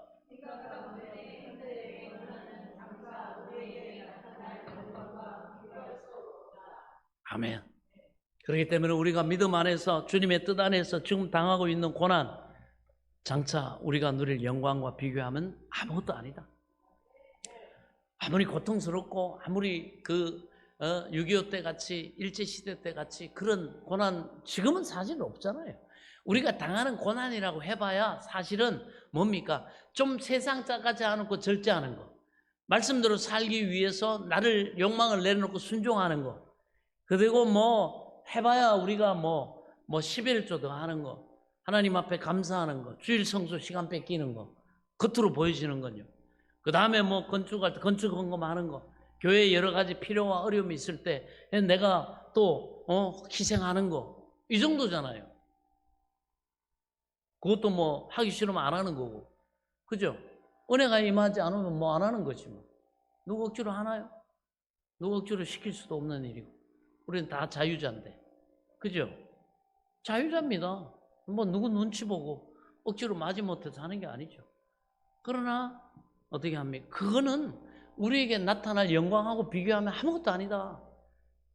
아멘. 그렇기 때문에 우리가 믿음 안에서 주님의 뜻 안에서 지금 당하고 있는 고난 장차 우리가 누릴 영광과 비교하면 아무것도 아니다. 아무리 고통스럽고 아무리 6.25 때 같이 일제시대 때 같이 그런 고난 지금은 사실 없잖아요. 우리가 당하는 고난이라고 해봐야 사실은 뭡니까? 좀 세상 짜가지 않고 절제하는 거, 말씀대로 살기 위해서 나를 욕망을 내려놓고 순종하는 거, 그리고 해봐야 우리가 11조도 하는 거, 하나님 앞에 감사하는 거, 주일 성수 시간 뺏기는 거, 겉으로 보여지는 건요. 그 다음에 건축할 때 건축 헌금하는 거, 교회에 여러 가지 필요와 어려움이 있을 때 내가 또 희생하는 거, 이 정도잖아요. 그것도 하기 싫으면 안 하는 거고, 그죠? 은혜가 임하지 않으면 안 하는 거지 누구 억지로 하나요? 누구 억지로 시킬 수도 없는 일이고. 우리는 다 자유자인데, 그죠? 자유자입니다. 누구 눈치 보고 억지로 마지못해서 하는 게 아니죠. 그러나 어떻게 합니까? 그거는 우리에게 나타날 영광하고 비교하면 아무것도 아니다.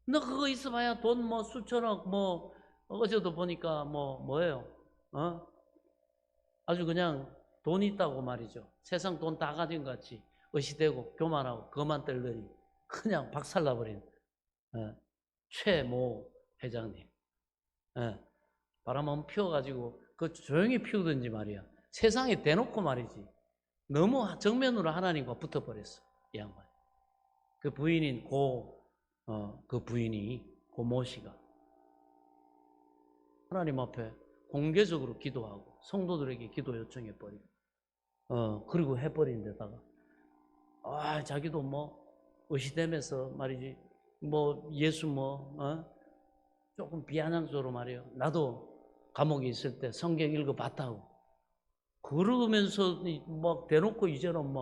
너 그거 있어봐야 돈 수천억 어제도 보니까 뭐예요? 아주 그냥 돈 있다고 말이죠. 세상 돈 다 가진 것 같이 의시되고 교만하고 그만 떨더니 그냥 박살나버린 최모 회장님. 바람 한번 피워가지고 조용히 피우든지 말이야. 세상에 대놓고 말이지. 너무 정면으로 하나님과 붙어버렸어, 이 양반. 그 부인인 그 부인이 고 모 씨가 하나님 앞에 공개적으로 기도하고 성도들에게 기도 요청해 버리고 그리고 해버린 데다가 자기도 뭐 의시되면서 말이지 뭐 예수 조금 비아냥적으로 말이에요. 나도 감옥에 있을 때 성경 읽어봤다고 그러면서 막 대놓고 이제는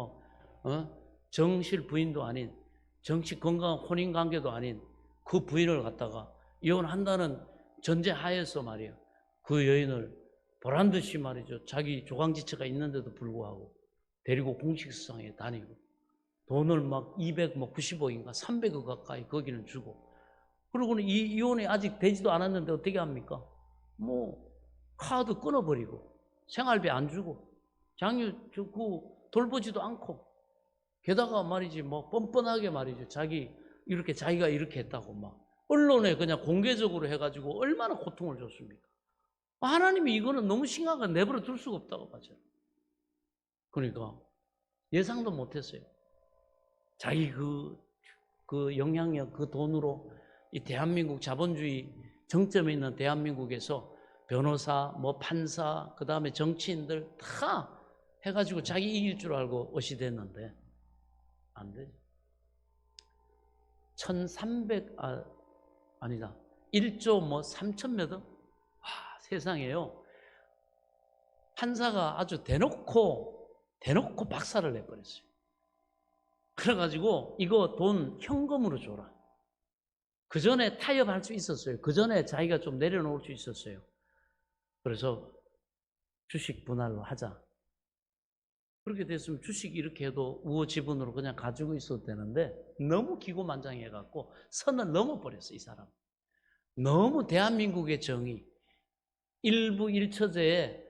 정실 부인도 아닌 정치 건강한 혼인 관계도 아닌 그 부인을 갖다가 이혼한다는 전제 하에서 말이에요. 그 여인을 보란듯이 말이죠. 자기 조강지처가 있는데도 불구하고 데리고 공식수상에 다니고 돈을 막 290억인가 300억 가까이 거기는 주고 그러고는 이혼이 아직 되지도 않았는데 어떻게 합니까? 카드 끊어버리고 생활비 안 주고 장유 주고 돌보지도 않고 게다가 말이지 뻔뻔하게 말이죠. 자기가 이렇게 했다고 언론에 그냥 공개적으로 해가지고 얼마나 고통을 줬습니까? 하나님이 이거는 너무 심각한 내버려 둘 수가 없다고 봐요. 그러니까 예상도 못했어요. 자기 그 영향력, 그 돈으로 이 대한민국 자본주의 정점에 있는 대한민국에서 변호사, 판사, 그 다음에 정치인들 다 해가지고 자기 이길 줄 알고 어시됐는데 안 되죠. 1조 3천 몇 억? 세상에요. 판사가 아주 대놓고 박살을 내버렸어요. 그래가지고 이거 돈 현금으로 줘라. 그 전에 타협할 수 있었어요. 그 전에 자기가 좀 내려놓을 수 있었어요. 그래서 주식 분할로 하자. 그렇게 됐으면 주식 이렇게 해도 우호 지분으로 그냥 가지고 있어도 되는데 너무 기고만장해갖고 선을 넘어버렸어, 이 사람. 너무 대한민국의 정의, 일부 일처제의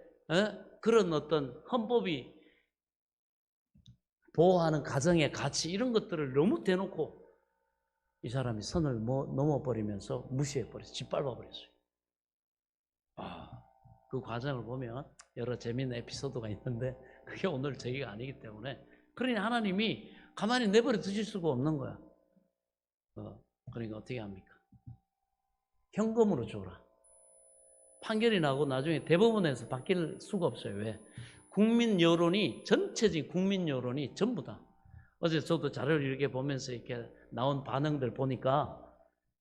그런 어떤 헌법이 보호하는 가정의 가치 이런 것들을 너무 대놓고 이 사람이 선을 넘어버리면서 무시해버렸어요. 짓밟아버렸어요. 그 과정을 보면 여러 재미있는 에피소드가 있는데 그게 오늘 저희가 아니기 때문에 그러니 하나님이 가만히 내버려 두실 수가 없는 거야. 그러니까 어떻게 합니까? 현금으로 줘라. 판결이 나고 나중에 대법원에서 바뀔 수가 없어요. 왜? 전체적인 국민 여론이 전부 다. 어제 저도 자료를 이렇게 보면서 이렇게 나온 반응들 보니까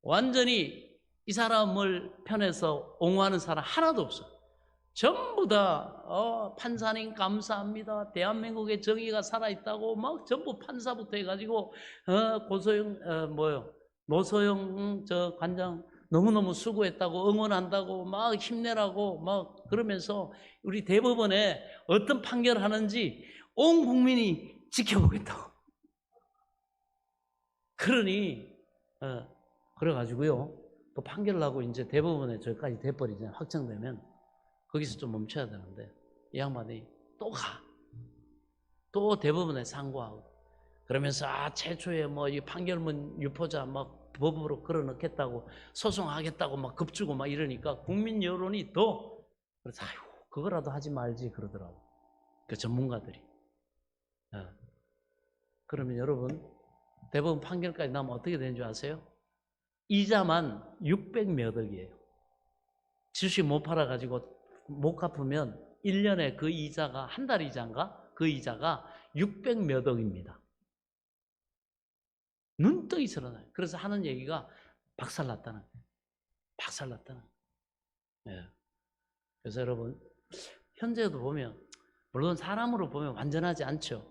완전히 이 사람을 편에서 옹호하는 사람 하나도 없어. 전부 다 판사님 감사합니다. 대한민국의 정의가 살아있다고 막 전부 판사부터 해가지고 노소영 저 관장 너무너무 수고했다고 응원한다고 막 힘내라고 막 그러면서 우리 대법원에 어떤 판결을 하는지 온 국민이 지켜보겠다고. 그러니 그래가지고요 또 판결을 하고 이제 대법원에 저기까지 돼버리잖아요. 확정되면 거기서 좀 멈춰야 되는데 이 양반이 또 대법원에 상고하고 그러면서 최초에 이 판결문 유포자 막 법으로 걸어넣겠다고 소송하겠다고 막 겁주고 막 이러니까 국민 여론이 그래서 그거라도 하지 말지 그러더라고 그 전문가들이. 그러면 여러분 대법원 판결까지 나면 어떻게 되는 줄 아세요? 이자만 600몇 억이에요. 주식 못 팔아가지고 못 갚으면 1년에 그 이자가 한 달 이자인가? 그 이자가 600몇 억입니다. 눈떡이 드러나요. 그래서 하는 얘기가 박살났다는 거예요. 박살났다는 거예요. 예. 그래서 여러분 현재도 보면 물론 사람으로 보면 완전하지 않죠.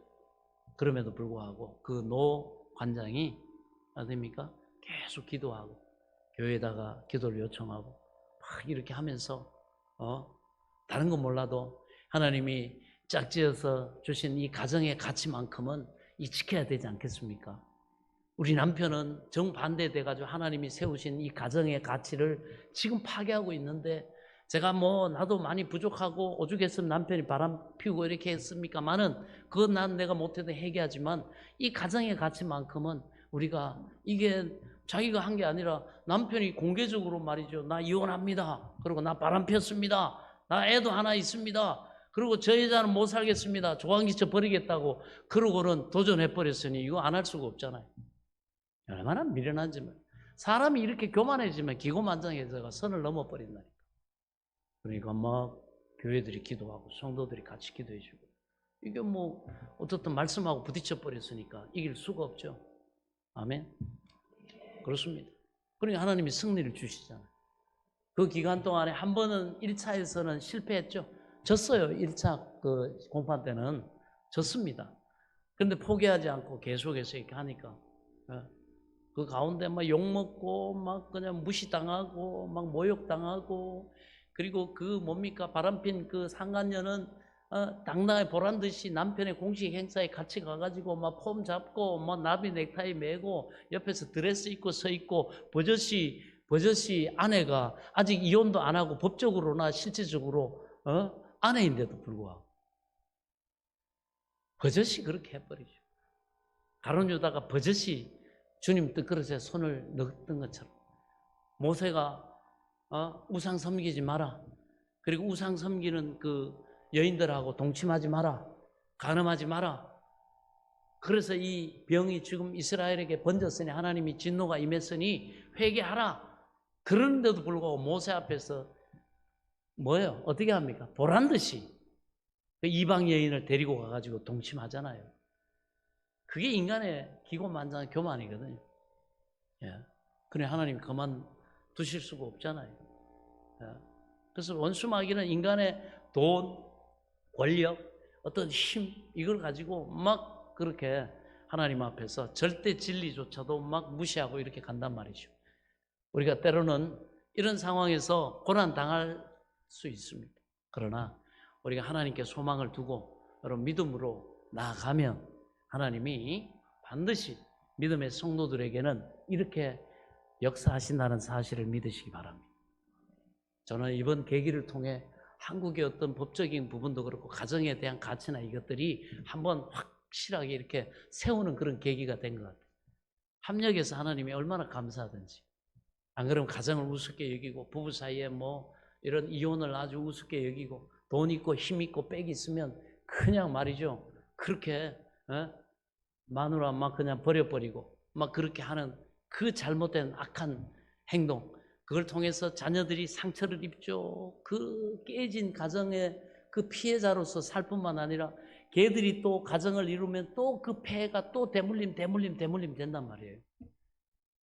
그럼에도 불구하고 그 노 관장이 아닙니까? 계속 기도하고 교회에다가 기도를 요청하고 막 이렇게 하면서 다른 건 몰라도 하나님이 짝지어서 주신 이 가정의 가치만큼은 지켜야 되지 않겠습니까? 우리 남편은 정반대돼가지고 하나님이 세우신 이 가정의 가치를 지금 파괴하고 있는데 제가 나도 많이 부족하고 오죽했으면 남편이 바람 피우고 이렇게 했습니까만은 그건 난 내가 못해도 회개하지만 이 가정의 가치만큼은 우리가 이게 자기가 한 게 아니라 남편이 공개적으로 말이죠. 나 이혼합니다. 그리고 나 바람 폈습니다. 나 애도 하나 있습니다. 그리고 저 여자는 못 살겠습니다. 조항기쳐 버리겠다고 그러고는 도전해버렸으니 이거 안 할 수가 없잖아요. 얼마나 미련한지. 사람이 이렇게 교만해지면 기고만장해져가 선을 넘어버린다니까. 그러니까 막 교회들이 기도하고 성도들이 같이 기도해 주고, 이게 뭐 어떻든 말씀하고 부딪혀 버렸으니까 이길 수가 없죠. 아멘. 그렇습니다. 그러니까 하나님이 승리를 주시잖아요. 그 기간 동안에 한 번은 1차에서는 실패했죠. 졌어요. 1차 그 공판 때는 졌습니다. 그런데 포기하지 않고 계속해서 이렇게 하니까, 그 가운데 막 욕먹고 막 그냥 무시당하고 막 모욕당하고, 그리고 그 뭡니까 바람핀 그 상간녀는 당당하게 보란 듯이 남편의 공식 행사에 같이 가가지고 막 폼 잡고 막 나비 넥타이 메고 옆에서 드레스 입고 서 있고, 버젓이 아내가 아직 이혼도 안 하고 법적으로나 실질적으로 아내인데도 불구하고 버젓이 그렇게 해버리죠. 가룟 유다가 버젓이 주님 뜻그릇에 손을 넣었던 것처럼, 모세가 우상 섬기지 마라, 그리고 우상 섬기는 그 여인들하고 동침하지 마라, 간음하지 마라. 그래서 이 병이 지금 이스라엘에게 번졌으니 하나님이 진노가 임했으니 회개하라. 그런데도 불구하고 모세 앞에서 뭐예요? 어떻게 합니까? 보란 듯이 그 이방 여인을 데리고 가가지고 동침하잖아요. 그게 인간의 기고만장한 교만이거든요. 예. 그래 하나님 그만 두실 수가 없잖아요. 예. 그래서 원수마귀는 인간의 돈, 권력, 어떤 힘, 이걸 가지고 막 그렇게 하나님 앞에서 절대 진리조차도 막 무시하고 이렇게 간단 말이죠. 우리가 때로는 이런 상황에서 고난 당할 수 있습니다. 그러나 우리가 하나님께 소망을 두고 여러분 믿음으로 나아가면 하나님이 반드시 믿음의 성도들에게는 이렇게 역사하신다는 사실을 믿으시기 바랍니다. 저는 이번 계기를 통해 한국의 어떤 법적인 부분도 그렇고 가정에 대한 가치나 이것들이 한번 확실하게 이렇게 세우는 그런 계기가 된 것 같아요. 합력해서 하나님이 얼마나 감사하든지. 안 그러면 가정을 우습게 여기고 부부 사이에 뭐 이런 이혼을 아주 우습게 여기고 돈 있고 힘 있고 빽 있으면 그냥 말이죠. 그렇게 마누라 막 그냥 버려버리고 막 그렇게 하는 그 잘못된 악한 행동, 그걸 통해서 자녀들이 상처를 입죠. 그 깨진 가정의 그 피해자로서 살 뿐만 아니라 걔들이 또 가정을 이루면 또 그 폐해가 또 대물림 된단 말이에요.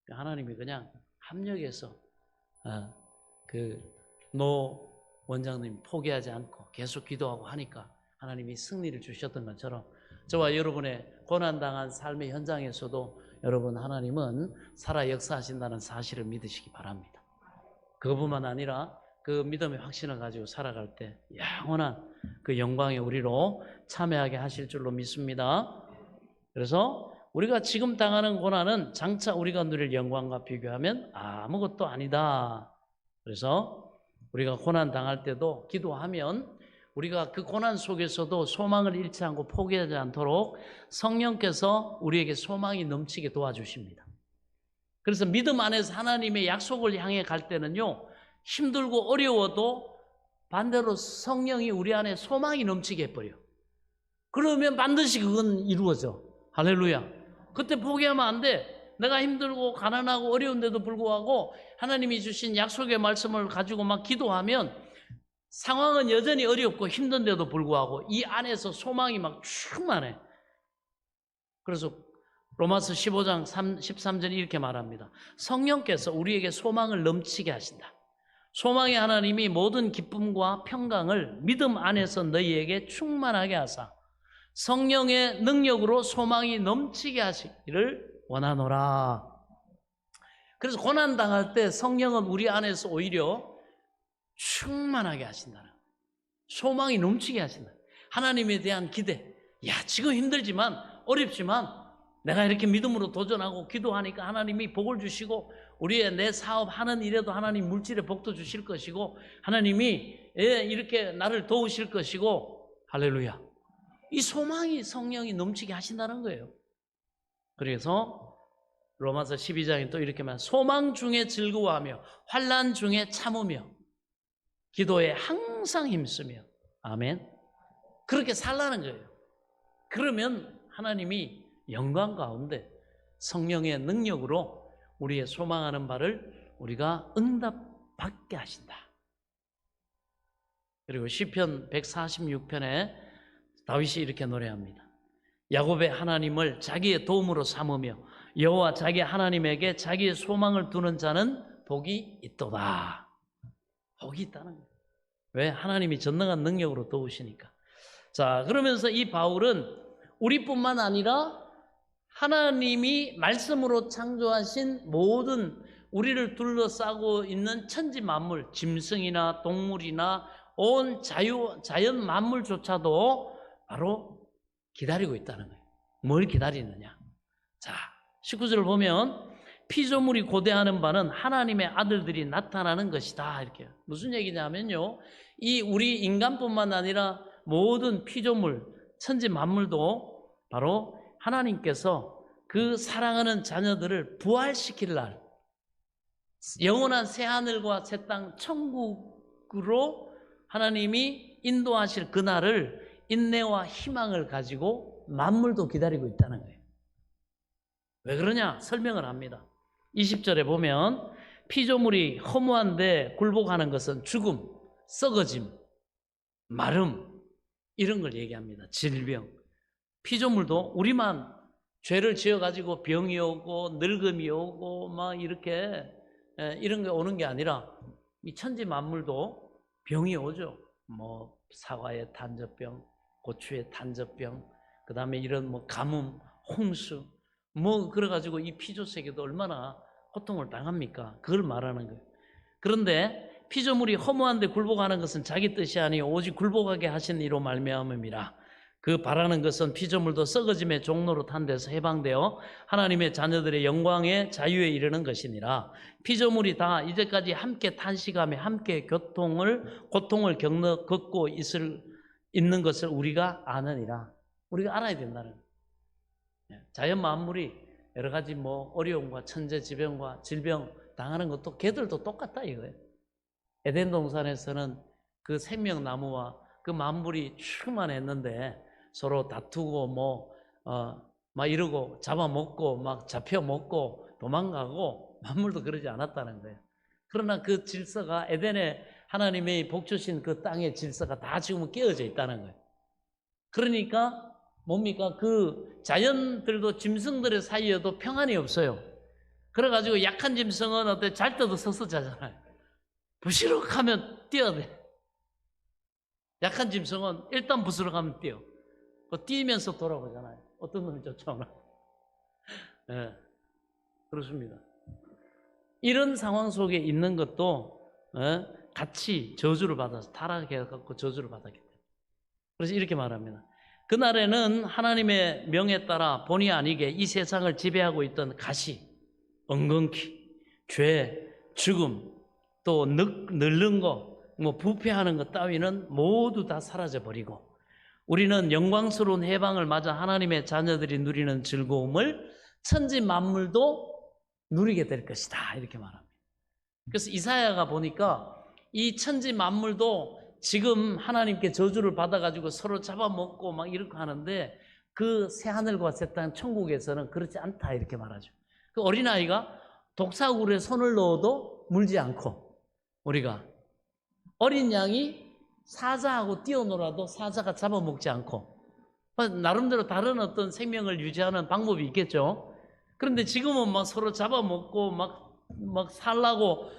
하나님이 그냥 합력해서 그 노 원장님 포기하지 않고 계속 기도하고 하니까 하나님이 승리를 주셨던 것처럼 저와 여러분의 고난당한 삶의 현장에서도 여러분 하나님은 살아 역사하신다는 사실을 믿으시기 바랍니다. 그것뿐만 아니라 그 믿음의 확신을 가지고 살아갈 때 영원한 그 영광의 우리로 참여하게 하실 줄로 믿습니다. 그래서 우리가 지금 당하는 고난은 장차 우리가 누릴 영광과 비교하면 아무것도 아니다. 그래서 우리가 고난 당할 때도 기도하면 우리가 그 고난 속에서도 소망을 잃지 않고 포기하지 않도록 성령께서 우리에게 소망이 넘치게 도와주십니다. 그래서 믿음 안에서 하나님의 약속을 향해 갈 때는요, 힘들고 어려워도 반대로 성령이 우리 안에 소망이 넘치게 해버려. 그러면 반드시 그건 이루어져. 할렐루야. 그때 포기하면 안 돼. 내가 힘들고 가난하고 어려운데도 불구하고 하나님이 주신 약속의 말씀을 가지고 막 기도하면 상황은 여전히 어렵고 힘든데도 불구하고 이 안에서 소망이 막 충만해. 그래서 로마서 15장 13절이 이렇게 말합니다. 성령께서 우리에게 소망을 넘치게 하신다. 소망의 하나님이 모든 기쁨과 평강을 믿음 안에서 너희에게 충만하게 하사 성령의 능력으로 소망이 넘치게 하시기를 원하노라. 그래서 고난당할 때 성령은 우리 안에서 오히려 충만하게 하신다는, 소망이 넘치게 하신다. 하나님에 대한 기대. 야, 지금 힘들지만 어렵지만 내가 이렇게 믿음으로 도전하고 기도하니까 하나님이 복을 주시고 우리의 내 사업하는 일에도 하나님 물질의 복도 주실 것이고 하나님이 이렇게 나를 도우실 것이고, 할렐루야. 이 소망이 성령이 넘치게 하신다는 거예요. 그래서 로마서 12장에 또 이렇게 말합니다. 소망 중에 즐거워하며 환난 중에 참으며 기도에 항상 힘쓰며. 아멘. 그렇게 살라는 거예요. 그러면 하나님이 영광 가운데 성령의 능력으로 우리의 소망하는 바를 우리가 응답받게 하신다. 그리고 시편 146편에 다윗이 이렇게 노래합니다. 야곱의 하나님을 자기의 도움으로 삼으며 여호와 자기 하나님에게 자기의 소망을 두는 자는 복이 있도다. 복이 있다는 거예요. 왜? 하나님이 전능한 능력으로 도우시니까. 자, 그러면서 이 바울은 우리뿐만 아니라 하나님이 말씀으로 창조하신 모든 우리를 둘러싸고 있는 천지 만물, 짐승이나 동물이나 온 자연 만물조차도 바로 기다리고 있다는 거예요. 뭘 기다리느냐? 자, 19절을 보면 피조물이 고대하는 바는 하나님의 아들들이 나타나는 것이다. 이렇게. 무슨 얘기냐면요. 이 우리 인간뿐만 아니라 모든 피조물, 천지 만물도 바로 하나님께서 그 사랑하는 자녀들을 부활시킬 날, 영원한 새하늘과 새 땅 천국으로 하나님이 인도하실 그날을 인내와 희망을 가지고 만물도 기다리고 있다는 거예요. 왜 그러냐? 설명을 합니다. 20절에 보면 피조물이 허무한데 굴복하는 것은 죽음, 썩어짐, 마름 이런 걸 얘기합니다. 질병. 피조물도 우리만 죄를 지어가지고 병이 오고 늙음이 오고 막 이렇게 이런 게 오는 게 아니라 이 천지 만물도 병이 오죠. 뭐 사과의 탄저병, 고추의 탄저병, 그 다음에 이런 뭐 가뭄, 홍수 뭐 그래가지고 이 피조 세계도 얼마나 고통을 당합니까? 그걸 말하는 거예요. 그런데 피조물이 허무한데 굴복하는 것은 자기 뜻이 아니요 오직 굴복하게 하신 이로 말미암음이라. 그 바라는 것은 피조물도 썩어짐의 종로로 탄 데서 해방되어 하나님의 자녀들의 영광의 자유에 이르는 것이니라. 피조물이 다 이제까지 함께 탄식하며 함께 고통을 겪고 있는 것을 우리가 아느니라. 우리가 알아야 된다는 거예요. 자연 만물이 여러 가지 뭐 어려움과 천재지변과 질병 당하는 것도 걔들도 똑같다 이거예요. 에덴 동산에서는 그 생명나무와 그 만물이 충만했는데 서로 다투고 막 이러고 잡아먹고 막 잡혀먹고 도망가고 만물도 그러지 않았다는 거예요. 그러나 그 질서가 에덴에 하나님의 복주신 그 땅의 질서가 다 지금은 깨어져 있다는 거예요. 그러니까 뭡니까? 그 자연들도 짐승들의 사이에도 평안이 없어요. 그래가지고 약한 짐승은 어때? 잘 때도 서서 자잖아요. 부시럭하면 뛰어야 돼. 약한 짐승은 일단 부스럭하면 뛰어. 뛰면서 돌아오잖아요. 어떤 놈이 쫓아오나? 네, 그렇습니다. 이런 상황 속에 있는 것도 같이 저주를 받아서 타락해갖고 저주를 받았기 때문에. 그래서 이렇게 말합니다. 그날에는 하나님의 명에 따라 본의 아니게 이 세상을 지배하고 있던 가시, 엉겅퀴, 죄, 죽음, 또 늙는 거, 뭐 부패하는 것 따위는 모두 다 사라져버리고 우리는 영광스러운 해방을 맞아 하나님의 자녀들이 누리는 즐거움을 천지 만물도 누리게 될 것이다 이렇게 말합니다. 그래서 이사야가 보니까 이 천지 만물도 지금 하나님께 저주를 받아가지고 서로 잡아먹고 막 이렇게 하는데 그 새하늘과 새 땅 천국에서는 그렇지 않다 이렇게 말하죠. 그 어린아이가 독사굴에 손을 넣어도 물지 않고 우리가 어린 양이 사자하고 뛰어놀아도 사자가 잡아먹지 않고 나름대로 다른 어떤 생명을 유지하는 방법이 있겠죠. 그런데 지금은 막 서로 잡아먹고 막 살라고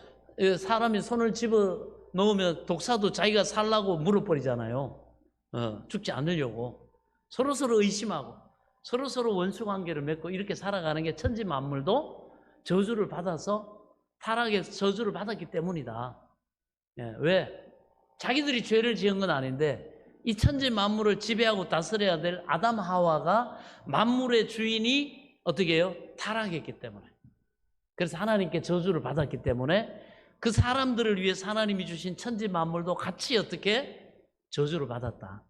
사람이 손을 집어 넣으면 독사도 자기가 살라고 물어버리잖아요. 죽지 않으려고 서로서로 의심하고 서로서로 원수관계를 맺고 이렇게 살아가는 게 천지 만물도 저주를 받아서 타락해서 저주를 받았기 때문이다. 왜? 자기들이 죄를 지은 건 아닌데 이 천지 만물을 지배하고 다스려야 될 아담 하와가 만물의 주인이 어떻게 해요? 타락했기 때문에. 그래서 하나님께 저주를 받았기 때문에 그 사람들을 위해서 하나님이 주신 천지 만물도 같이 어떻게 저주를 받았다.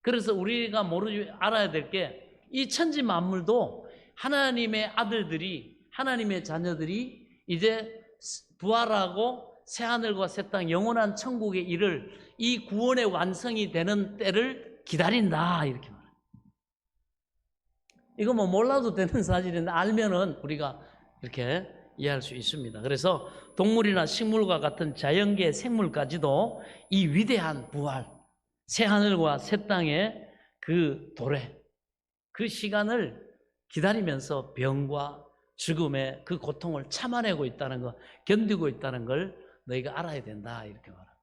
그래서 우리가 알아야 될 게 이 천지 만물도 하나님의 아들들이 하나님의 자녀들이 이제 부활하고 새하늘과 새 땅 영원한 천국에 이를 이 구원의 완성이 되는 때를 기다린다 이렇게 말합니다. 이거 뭐 몰라도 되는 사실인데 알면은 우리가 이렇게 이해할 수 있습니다. 그래서 동물이나 식물과 같은 자연계 생물까지도 이 위대한 부활, 새 하늘과 새 땅의 그 도래, 그 시간을 기다리면서 병과 죽음의 그 고통을 참아내고 있다는 것, 견디고 있다는 걸 너희가 알아야 된다, 이렇게 말합니다.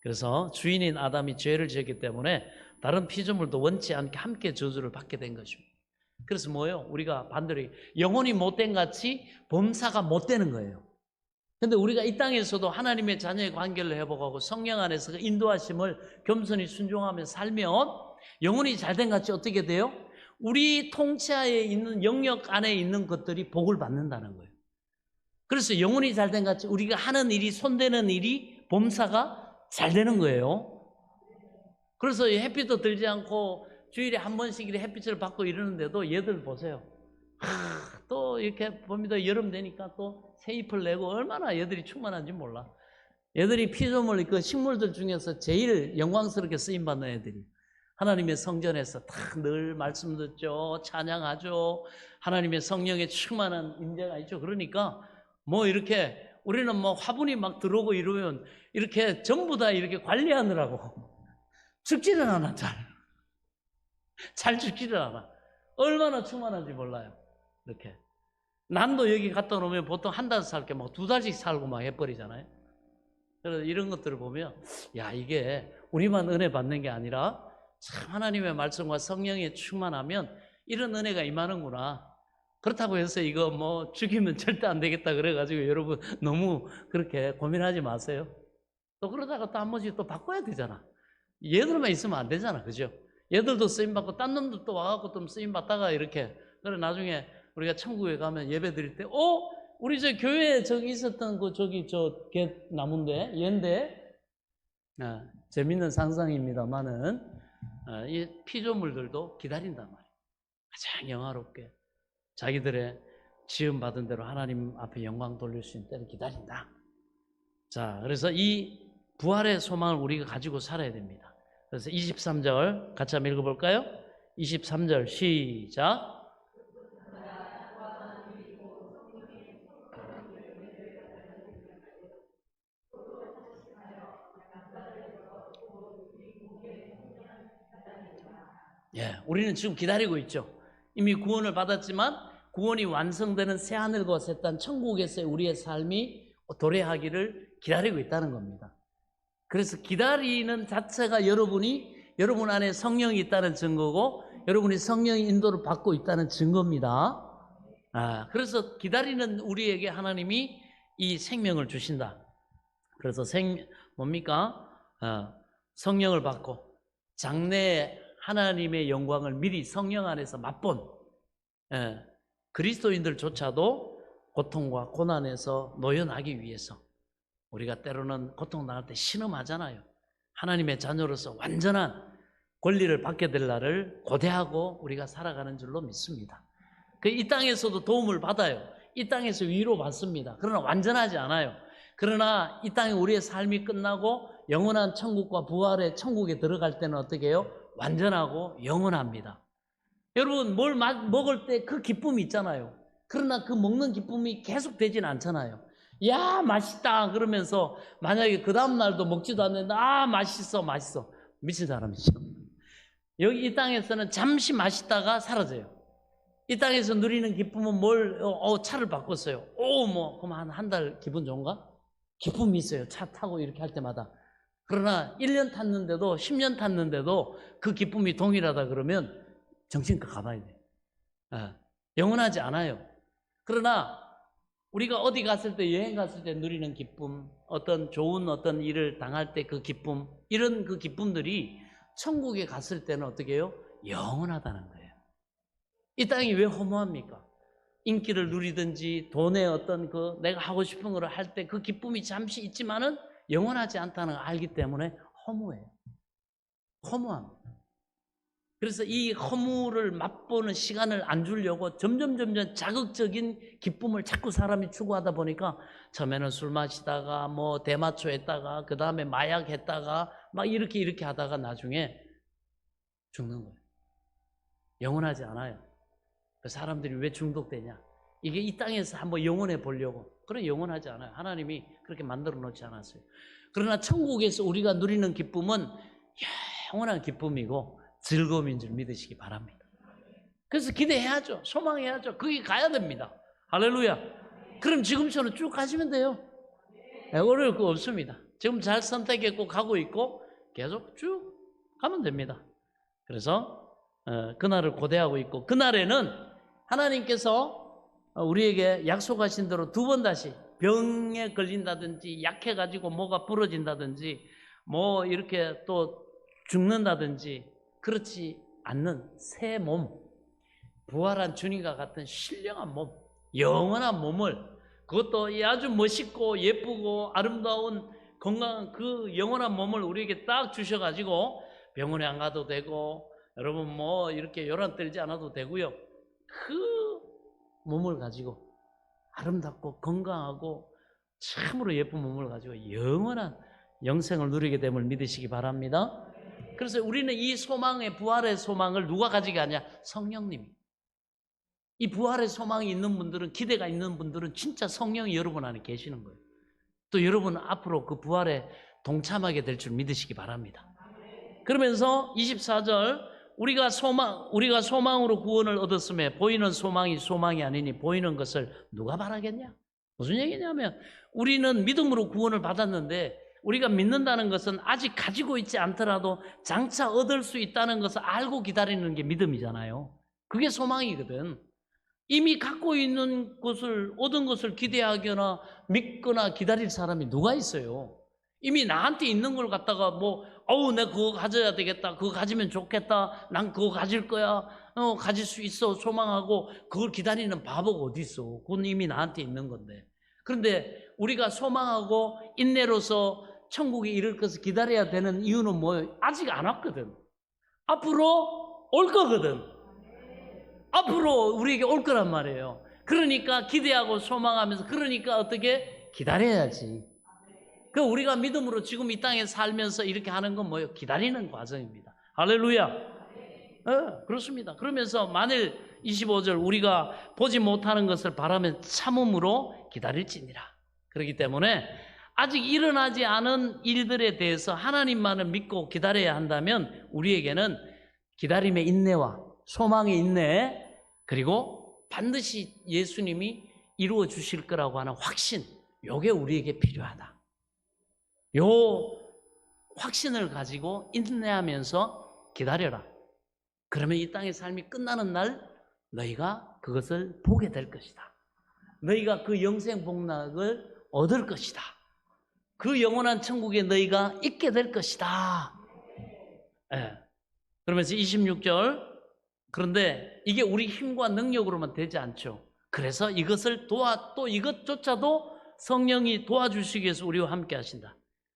그래서 주인인 아담이 죄를 지었기 때문에 다른 피조물도 원치 않게 함께 저주를 받게 된 것입니다. 그래서 뭐예요? 우리가 반대로 영혼이 못된 같이 범사가 못 되는 거예요. 근데 우리가 이 땅에서도 하나님의 자녀의 관계를 회복하고 성령 안에서 그 인도하심을 겸손히 순종하며 살면 영혼이 잘된 같이 어떻게 돼요? 우리 통치하에 있는 영역 안에 있는 것들이 복을 받는다는 거예요. 그래서 영혼이 잘된 같이 우리가 하는 일이, 손대는 일이 범사가 잘 되는 거예요. 그래서 햇빛도 들지 않고 주일에 한 번씩 햇빛을 받고 이러는데도 얘들 보세요. 또 이렇게 봅니다. 여름 되니까 또 새 잎을 내고 얼마나 얘들이 충만한지 몰라. 얘들이 피조물, 그 식물들 중에서 제일 영광스럽게 쓰임받는 애들이 하나님의 성전에서 다 늘 말씀 듣죠. 찬양하죠. 하나님의 성령에 충만한 임재가 있죠. 그러니까 뭐 이렇게 우리는 뭐 화분이 막 들어오고 이러면 이렇게 전부 다 이렇게 관리하느라고 죽지는 않아. 잘 죽지를 않아. 얼마나 충만한지 몰라요. 이렇게 난도 여기 갔다 놓으면 보통 한 달 살게 막 2달씩 살고 막 해버리잖아요. 그래서 이런 것들을 보면 야, 이게 우리만 은혜 받는 게 아니라 참 하나님의 말씀과 성령에 충만하면 이런 은혜가 임하는구나. 그렇다고 해서 이거 뭐 죽이면 절대 안 되겠다 그래가지고 여러분 너무 그렇게 고민하지 마세요. 또 그러다가 또 한 번씩 또 바꿔야 되잖아. 얘들만 있으면 안 되잖아. 그죠? 얘들도 쓰임받고 딴 놈도 또 와갖고 또 쓰임받다가 이렇게. 그래 나중에 우리가 천국에 가면 예배 드릴 때 우리 저 교회에 저기 있었던 그 저기 저 개나무인데 얘인데 재밌는 상상입니다만은 이 피조물들도 기다린단 말이에요. 가장 영화롭게 자기들의 지음받은 대로 하나님 앞에 영광 돌릴 수 있는 때를 기다린다. 자, 그래서 이 부활의 소망을 우리가 가지고 살아야 됩니다. 그래서 23절 같이 한번 읽어볼까요? 23절 시작. 예, 우리는 지금 기다리고 있죠. 이미 구원을 받았지만 구원이 완성되는 새 하늘과 새 땅 천국에서의 우리의 삶이 도래하기를 기다리고 있다는 겁니다. 그래서 기다리는 자체가 여러분 안에 성령이 있다는 증거고 여러분이 성령의 인도를 받고 있다는 증거입니다. 그래서 기다리는 우리에게 하나님이 이 생명을 주신다. 그래서 뭡니까? 성령을 받고 장래에 하나님의 영광을 미리 성령 안에서 맛본 그리스도인들조차도 고통과 고난에서 노연하기 위해서 우리가 때로는 고통당할 때 신음하잖아요. 하나님의 자녀로서 완전한 권리를 받게 될 날을 고대하고 우리가 살아가는 줄로 믿습니다. 이 땅에서도 도움을 받아요. 이 땅에서 위로받습니다. 그러나 완전하지 않아요. 그러나 이 땅에 우리의 삶이 끝나고 영원한 천국과 부활의 천국에 들어갈 때는 어떻게 해요? 완전하고 영원합니다. 여러분 뭘 먹을 때 그 기쁨이 있잖아요. 그러나 그 먹는 기쁨이 계속 되진 않잖아요. 야 맛있다 그러면서 만약에 그 다음날도 먹지도 않는데 맛있어 미친 사람이죠. 여기 이 땅에서는 잠시 맛있다가 사라져요. 이 땅에서 누리는 기쁨은 차를 바꿨어요. 그럼 한 달 기분 좋은가? 기쁨이 있어요. 차 타고 이렇게 할 때마다. 그러나 1년 탔는데도 10년 탔는데도 그 기쁨이 동일하다 그러면 정신과 가봐야 돼요. 영원하지 않아요. 그러나 우리가 어디 갔을 때 여행 갔을 때 누리는 기쁨, 어떤 좋은 어떤 일을 당할 때 그 기쁨, 이런 그 기쁨들이 천국에 갔을 때는 어떻게 해요? 영원하다는 거예요. 이 땅이 왜 허무합니까? 인기를 누리든지 돈의 어떤 내가 하고 싶은 걸 할 때 그 기쁨이 잠시 있지만은 영원하지 않다는 걸 알기 때문에 허무해요. 허무합니다. 그래서 이 허무를 맛보는 시간을 안 주려고 점점 자극적인 기쁨을 자꾸 사람이 추구하다 보니까 처음에는 술 마시다가 대마초 했다가 그 다음에 마약 했다가 막 이렇게 하다가 나중에 죽는 거예요. 영원하지 않아요. 그 사람들이 왜 중독되냐? 이게 이 땅에서 한번 영원해 보려고. 그런 영원하지 않아요. 하나님이 그렇게 만들어 놓지 않았어요. 그러나 천국에서 우리가 누리는 기쁨은 영원한 기쁨이고 즐거움인 줄 믿으시기 바랍니다. 그래서 기대해야죠. 소망해야죠. 거기 가야 됩니다. 할렐루야. 그럼 지금처럼 쭉 가시면 돼요. 어려울 거 없습니다. 지금 잘 선택했고 가고 있고 계속 쭉 가면 됩니다. 그래서 그날을 고대하고 있고, 그날에는 하나님께서 우리에게 약속하신 대로 두 번 다시 병에 걸린다든지 약해가지고 뭐가 부러진다든지 뭐 이렇게 또 죽는다든지 그렇지 않는 새 몸, 부활한 주님과 같은 신령한 몸, 영원한 몸을, 그것도 아주 멋있고 예쁘고 아름다운 건강한 그 영원한 몸을 우리에게 딱 주셔가지고 병원에 안 가도 되고, 여러분 뭐 이렇게 요란 떨지 않아도 되고요. 그 몸을 가지고 아름답고 건강하고 참으로 예쁜 몸을 가지고 영원한 영생을 누리게 됨을 믿으시기 바랍니다. 그래서 우리는 이 소망의, 부활의 소망을 누가 가지게 하냐? 성령님이. 이 부활의 소망이 있는 분들은, 기대가 있는 분들은 진짜 성령이 여러분 안에 계시는 거예요. 또 여러분은 앞으로 그 부활에 동참하게 될 줄 믿으시기 바랍니다. 그러면서 24절, 우리가 소망으로 구원을 얻었음에 보이는 소망이 소망이 아니니 보이는 것을 누가 바라겠냐? 무슨 얘기냐면, 우리는 믿음으로 구원을 받았는데 우리가 믿는다는 것은 아직 가지고 있지 않더라도 장차 얻을 수 있다는 것을 알고 기다리는 게 믿음이잖아요. 그게 소망이거든. 이미 갖고 있는 것을, 얻은 것을 기대하거나 믿거나 기다릴 사람이 누가 있어요? 이미 나한테 있는 걸 갖다가 내가 그거 가져야 되겠다, 그거 가지면 좋겠다, 난 그거 가질 거야, 가질 수 있어 소망하고 그걸 기다리는 바보가 어디 있어? 그건 이미 나한테 있는 건데. 그런데 우리가 소망하고 인내로서 천국에 이를 것을 기다려야 되는 이유는 뭐예요? 아직 안 왔거든. 앞으로 올 거거든. 앞으로 우리에게 올 거란 말이에요. 그러니까 기대하고 소망하면서, 그러니까 어떻게 기다려야지. 그 우리가 믿음으로 지금 이 땅에 살면서 이렇게 하는 건 뭐예요? 기다리는 과정입니다. 할렐루야. 그렇습니다. 그러면서 만일 25절, 우리가 보지 못하는 것을 바라면 참음으로 기다릴지니라. 그렇기 때문에 아직 일어나지 않은 일들에 대해서 하나님만을 믿고 기다려야 한다면 우리에게는 기다림의 인내와 소망의 인내, 그리고 반드시 예수님이 이루어 주실 거라고 하는 확신, 이게 우리에게 필요하다. 요 확신을 가지고 인내하면서 기다려라. 그러면 이 땅의 삶이 끝나는 날 너희가 그것을 보게 될 것이다. 너희가 그 영생 복락을 얻을 것이다. 그 영원한 천국에 너희가 있게 될 것이다. 그러면서 26절, 그런데 이게 우리 힘과 능력으로만 되지 않죠. 그래서 이것을 또 이것조차도 성령이 도와주시기 위해서 우리와 함께 하신다.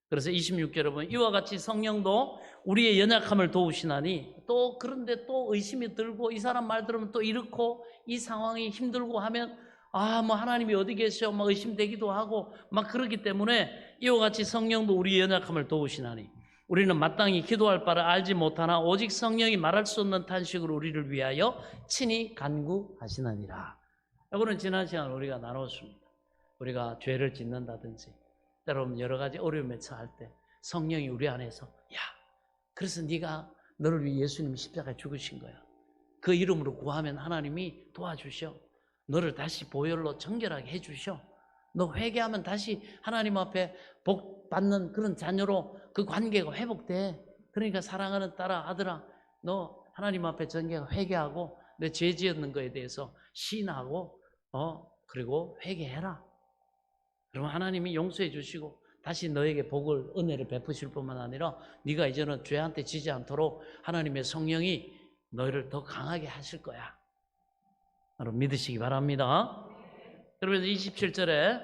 그래서 26절 보면 이와 같이 성령도 우리의 연약함을 도우시나니, 또 그런데 또 의심이 들고 이 사람 말 들으면 또 이렇고 이 상황이 힘들고 하면 하나님이 어디 계셔 의심되기도 하고 그러기 때문에 이와 같이 성령도 우리의 연약함을 도우시나니 우리는 마땅히 기도할 바를 알지 못하나 오직 성령이 말할 수 없는 탄식으로 우리를 위하여 친히 간구하시느니라. 이거는 지난 시간 우리가 나눴습니다. 우리가 죄를 짓는다든지 때로는 여러 가지 어려움에 처할 때 성령이 우리 안에서 그래서 너를 위해 예수님이 십자가에 죽으신 거야. 그 이름으로 구하면 하나님이 도와주셔. 너를 다시 보혈로 정결하게 해주셔. 너 회개하면 다시 하나님 앞에 복 받는 그런 자녀로 그 관계가 회복돼. 그러니까 사랑하는 딸아, 아들아, 너 하나님 앞에 회개하고 내 죄 지었는 거에 대해서 시인하고 그리고 회개해라. 그러면 하나님이 용서해 주시고 다시 너에게 복을, 은혜를 베푸실 뿐만 아니라 네가 이제는 죄한테 지지 않도록 하나님의 성령이 너희를 더 강하게 하실 거야. 여러분 믿으시기 바랍니다. 그러면서 27절에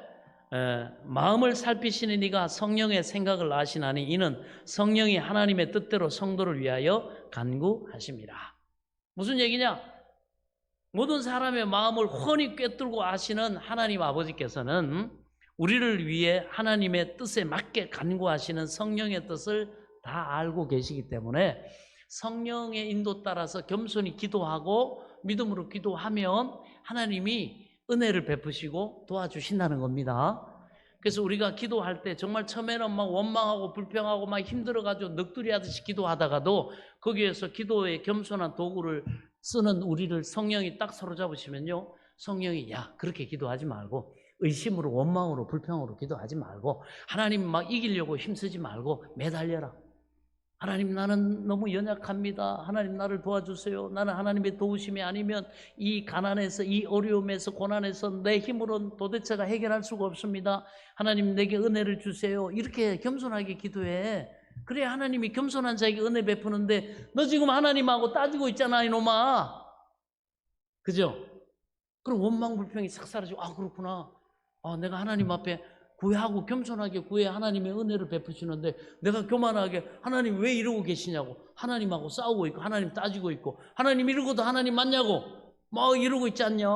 마음을 살피시는 네가 성령의 생각을 아시나니 이는 성령이 하나님의 뜻대로 성도를 위하여 간구하심이라. 무슨 얘기냐? 모든 사람의 마음을 훤히 꿰뚫고 아시는 하나님 아버지께서는 우리를 위해 하나님의 뜻에 맞게 간구하시는 성령의 뜻을 다 알고 계시기 때문에 성령의 인도 따라서 겸손히 기도하고 믿음으로 기도하면 하나님이 은혜를 베푸시고 도와주신다는 겁니다. 그래서 우리가 기도할 때 정말 처음에는 막 원망하고 불평하고 막 힘들어가지고 넋두리 하듯이 기도하다가도 거기에서 기도의 겸손한 도구를 쓰는 우리를 성령이 딱 사로잡으시면요, 성령이 야 그렇게 기도하지 말고 의심으로 원망으로 불평으로 기도하지 말고 하나님 막 이기려고 힘쓰지 말고 매달려라. 하나님 나는 너무 연약합니다. 하나님 나를 도와주세요. 나는 하나님의 도우심이 아니면 이 가난에서 이 어려움에서 고난에서 내 힘으로는 도대체가 해결할 수가 없습니다. 하나님 내게 은혜를 주세요. 이렇게 겸손하게 기도해. 그래야 하나님이 겸손한 자에게 은혜 베푸는데 너 지금 하나님하고 따지고 있잖아 이놈아. 그죠? 그럼 원망 불평이 싹 사라지고 아 그렇구나. 아 내가 하나님 앞에 구애하고 겸손하게 구해야 하나님의 은혜를 베푸시는데 내가 교만하게 하나님 왜 이러고 계시냐고 하나님하고 싸우고 있고 하나님 따지고 있고 하나님 이러고도 하나님 맞냐고 막 이러고 있지 않냐.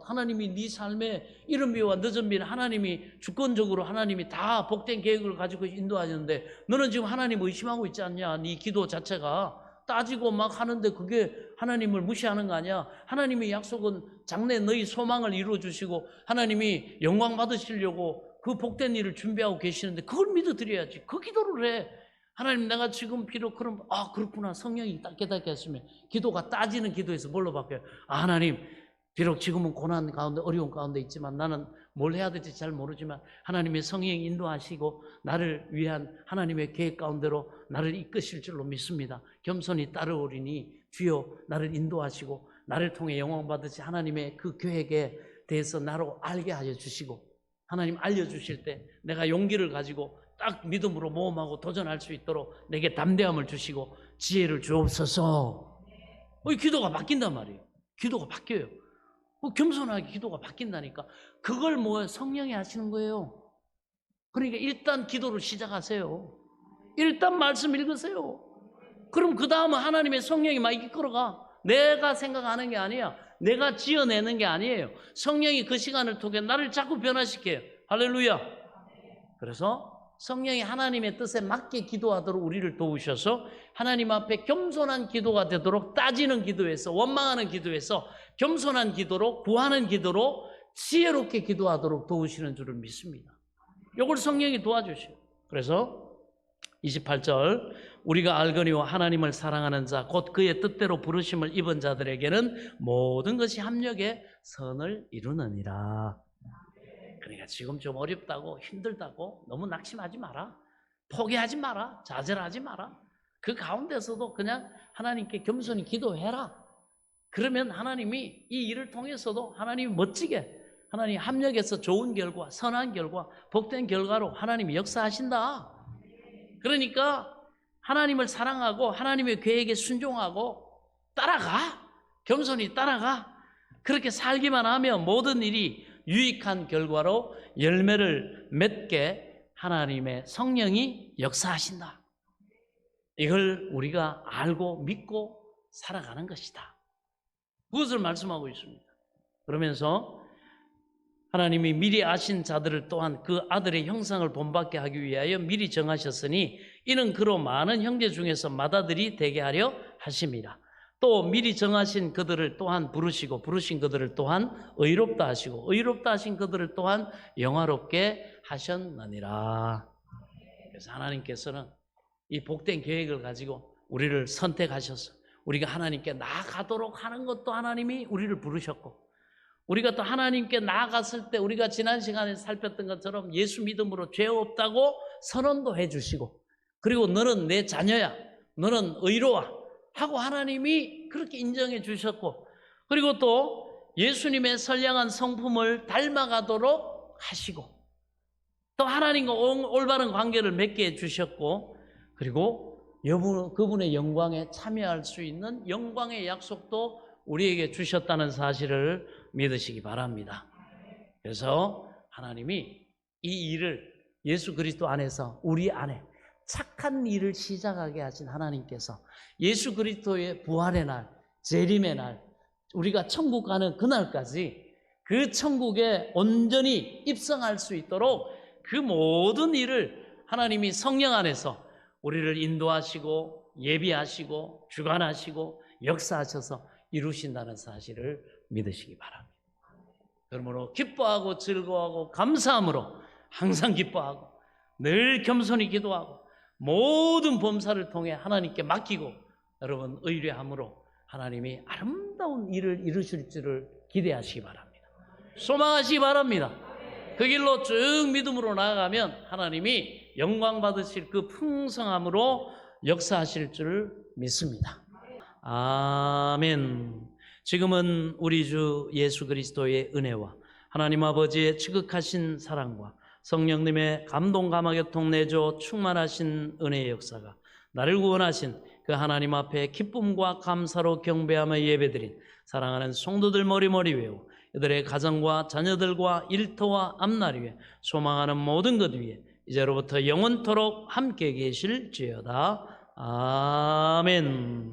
하나님이 네 삶에 이른 비와 늦은 비는 하나님이 주권적으로 하나님이 다 복된 계획을 가지고 인도하시는데 너는 지금 하나님 의심하고 있지 않냐. 네 기도 자체가 따지고 막 하는데 그게 하나님을 무시하는 거 아니야. 하나님의 약속은 장래 너희 소망을 이루어 주시고 하나님이 영광 받으시려고 그 복된 일을 준비하고 계시는데 그걸 믿어드려야지. 그 기도를 해. 하나님 내가 지금 비록 그럼 아 그렇구나 성령이 딱 깨닫게 했으면 기도가 따지는 기도에서 뭘로 바뀌어요? 아 하나님 비록 지금은 고난 가운데 어려운 가운데 있지만 나는 뭘 해야 될지 잘 모르지만 하나님의 성령이 인도하시고 나를 위한 하나님의 계획 가운데로 나를 이끄실 줄로 믿습니다. 겸손히 따르오리니 주여 나를 인도하시고 나를 통해 영광 받으시 하나님의 그 계획에 대해서 나로 알게 하여 주시고 하나님 알려주실 때 내가 용기를 가지고 딱 믿음으로 모험하고 도전할 수 있도록 내게 담대함을 주시고 지혜를 주옵소서. 이 기도가 바뀐단 말이에요. 기도가 바뀌어요. 겸손하게 기도가 바뀐다니까. 그걸 뭐 성령이 하시는 거예요. 그러니까 일단 기도를 시작하세요. 일단 말씀 읽으세요. 그럼 그 다음은 하나님의 성령이 막 이끌어가. 내가 생각하는 게 아니야. 내가 지어내는 게 아니에요. 성령이 그 시간을 통해 나를 자꾸 변화시켜요. 할렐루야. 그래서 성령이 하나님의 뜻에 맞게 기도하도록 우리를 도우셔서 하나님 앞에 겸손한 기도가 되도록 따지는 기도에서 원망하는 기도에서 겸손한 기도로 구하는 기도로 지혜롭게 기도하도록 도우시는 줄을 믿습니다. 이걸 성령이 도와주셔요. 그래서 28절 우리가 알거니와 하나님을 사랑하는 자 곧 그의 뜻대로 부르심을 입은 자들에게는 모든 것이 합력해 선을 이루느니라. 그러니까 지금 좀 어렵다고 힘들다고 너무 낙심하지 마라. 포기하지 마라. 좌절하지 마라. 그 가운데서도 그냥 하나님께 겸손히 기도해라. 그러면 하나님이 이 일을 통해서도 하나님이 멋지게 하나님 합력해서 좋은 결과, 선한 결과, 복된 결과로 하나님이 역사하신다. 그러니까 하나님을 사랑하고 하나님의 계획에 순종하고 따라가. 겸손히 따라가. 그렇게 살기만 하면 모든 일이 유익한 결과로 열매를 맺게 하나님의 성령이 역사하신다. 이걸 우리가 알고 믿고 살아가는 것이다. 그것을 말씀하고 있습니다. 그러면서 하나님이 미리 아신 자들을 또한 그 아들의 형상을 본받게 하기 위하여 미리 정하셨으니 이는 그로 많은 형제 중에서 맏아들이 되게 하려 하심이라. 또 미리 정하신 그들을 또한 부르시고 부르신 그들을 또한 의롭다 하시고 의롭다 하신 그들을 또한 영화롭게 하셨느니라. 그래서 하나님께서는 이 복된 계획을 가지고 우리를 선택하셔서 우리가 하나님께 나아가도록 하는 것도 하나님이 우리를 부르셨고 우리가 또 하나님께 나아갔을 때 우리가 지난 시간에 살폈던 것처럼 예수 믿음으로 죄 없다고 선언도 해주시고 그리고 너는 내 자녀야 너는 의로워 하고 하나님이 그렇게 인정해 주셨고 그리고 또 예수님의 선량한 성품을 닮아가도록 하시고 또 하나님과 올바른 관계를 맺게 해주셨고 그리고 그분의 영광에 참여할 수 있는 영광의 약속도 우리에게 주셨다는 사실을 믿으시기 바랍니다. 그래서 하나님이 이 일을 예수 그리스도 안에서 우리 안에 착한 일을 시작하게 하신 하나님께서 예수 그리스도의 부활의 날, 재림의 날, 우리가 천국 가는 그날까지 그 천국에 온전히 입성할 수 있도록 그 모든 일을 하나님이 성령 안에서 우리를 인도하시고 예비하시고 주관하시고 역사하셔서 이루신다는 사실을 믿으시기 바랍니다. 그러므로 기뻐하고 즐거워하고 감사함으로 항상 기뻐하고 늘 겸손히 기도하고 모든 범사를 통해 하나님께 맡기고 여러분 의뢰함으로 하나님이 아름다운 일을 이루실 줄을 기대하시기 바랍니다. 소망하시기 바랍니다. 그 길로 쭉 믿음으로 나아가면 하나님이 영광 받으실 그 풍성함으로 역사하실 줄 믿습니다. 아멘. 지금은 우리 주 예수 그리스도의 은혜와 하나님 아버지의 지극하신 사랑과 성령님의 감동 감화교통 내조 충만하신 은혜의 역사가 나를 구원하신 그 하나님 앞에 기쁨과 감사로 경배하며 예배드린 사랑하는 성도들 머리머리 외우 이들의 가정과 자녀들과 일터와 앞날 위에 소망하는 모든 것 위에 이제로부터 영원토록 함께 계실지어다. 아멘.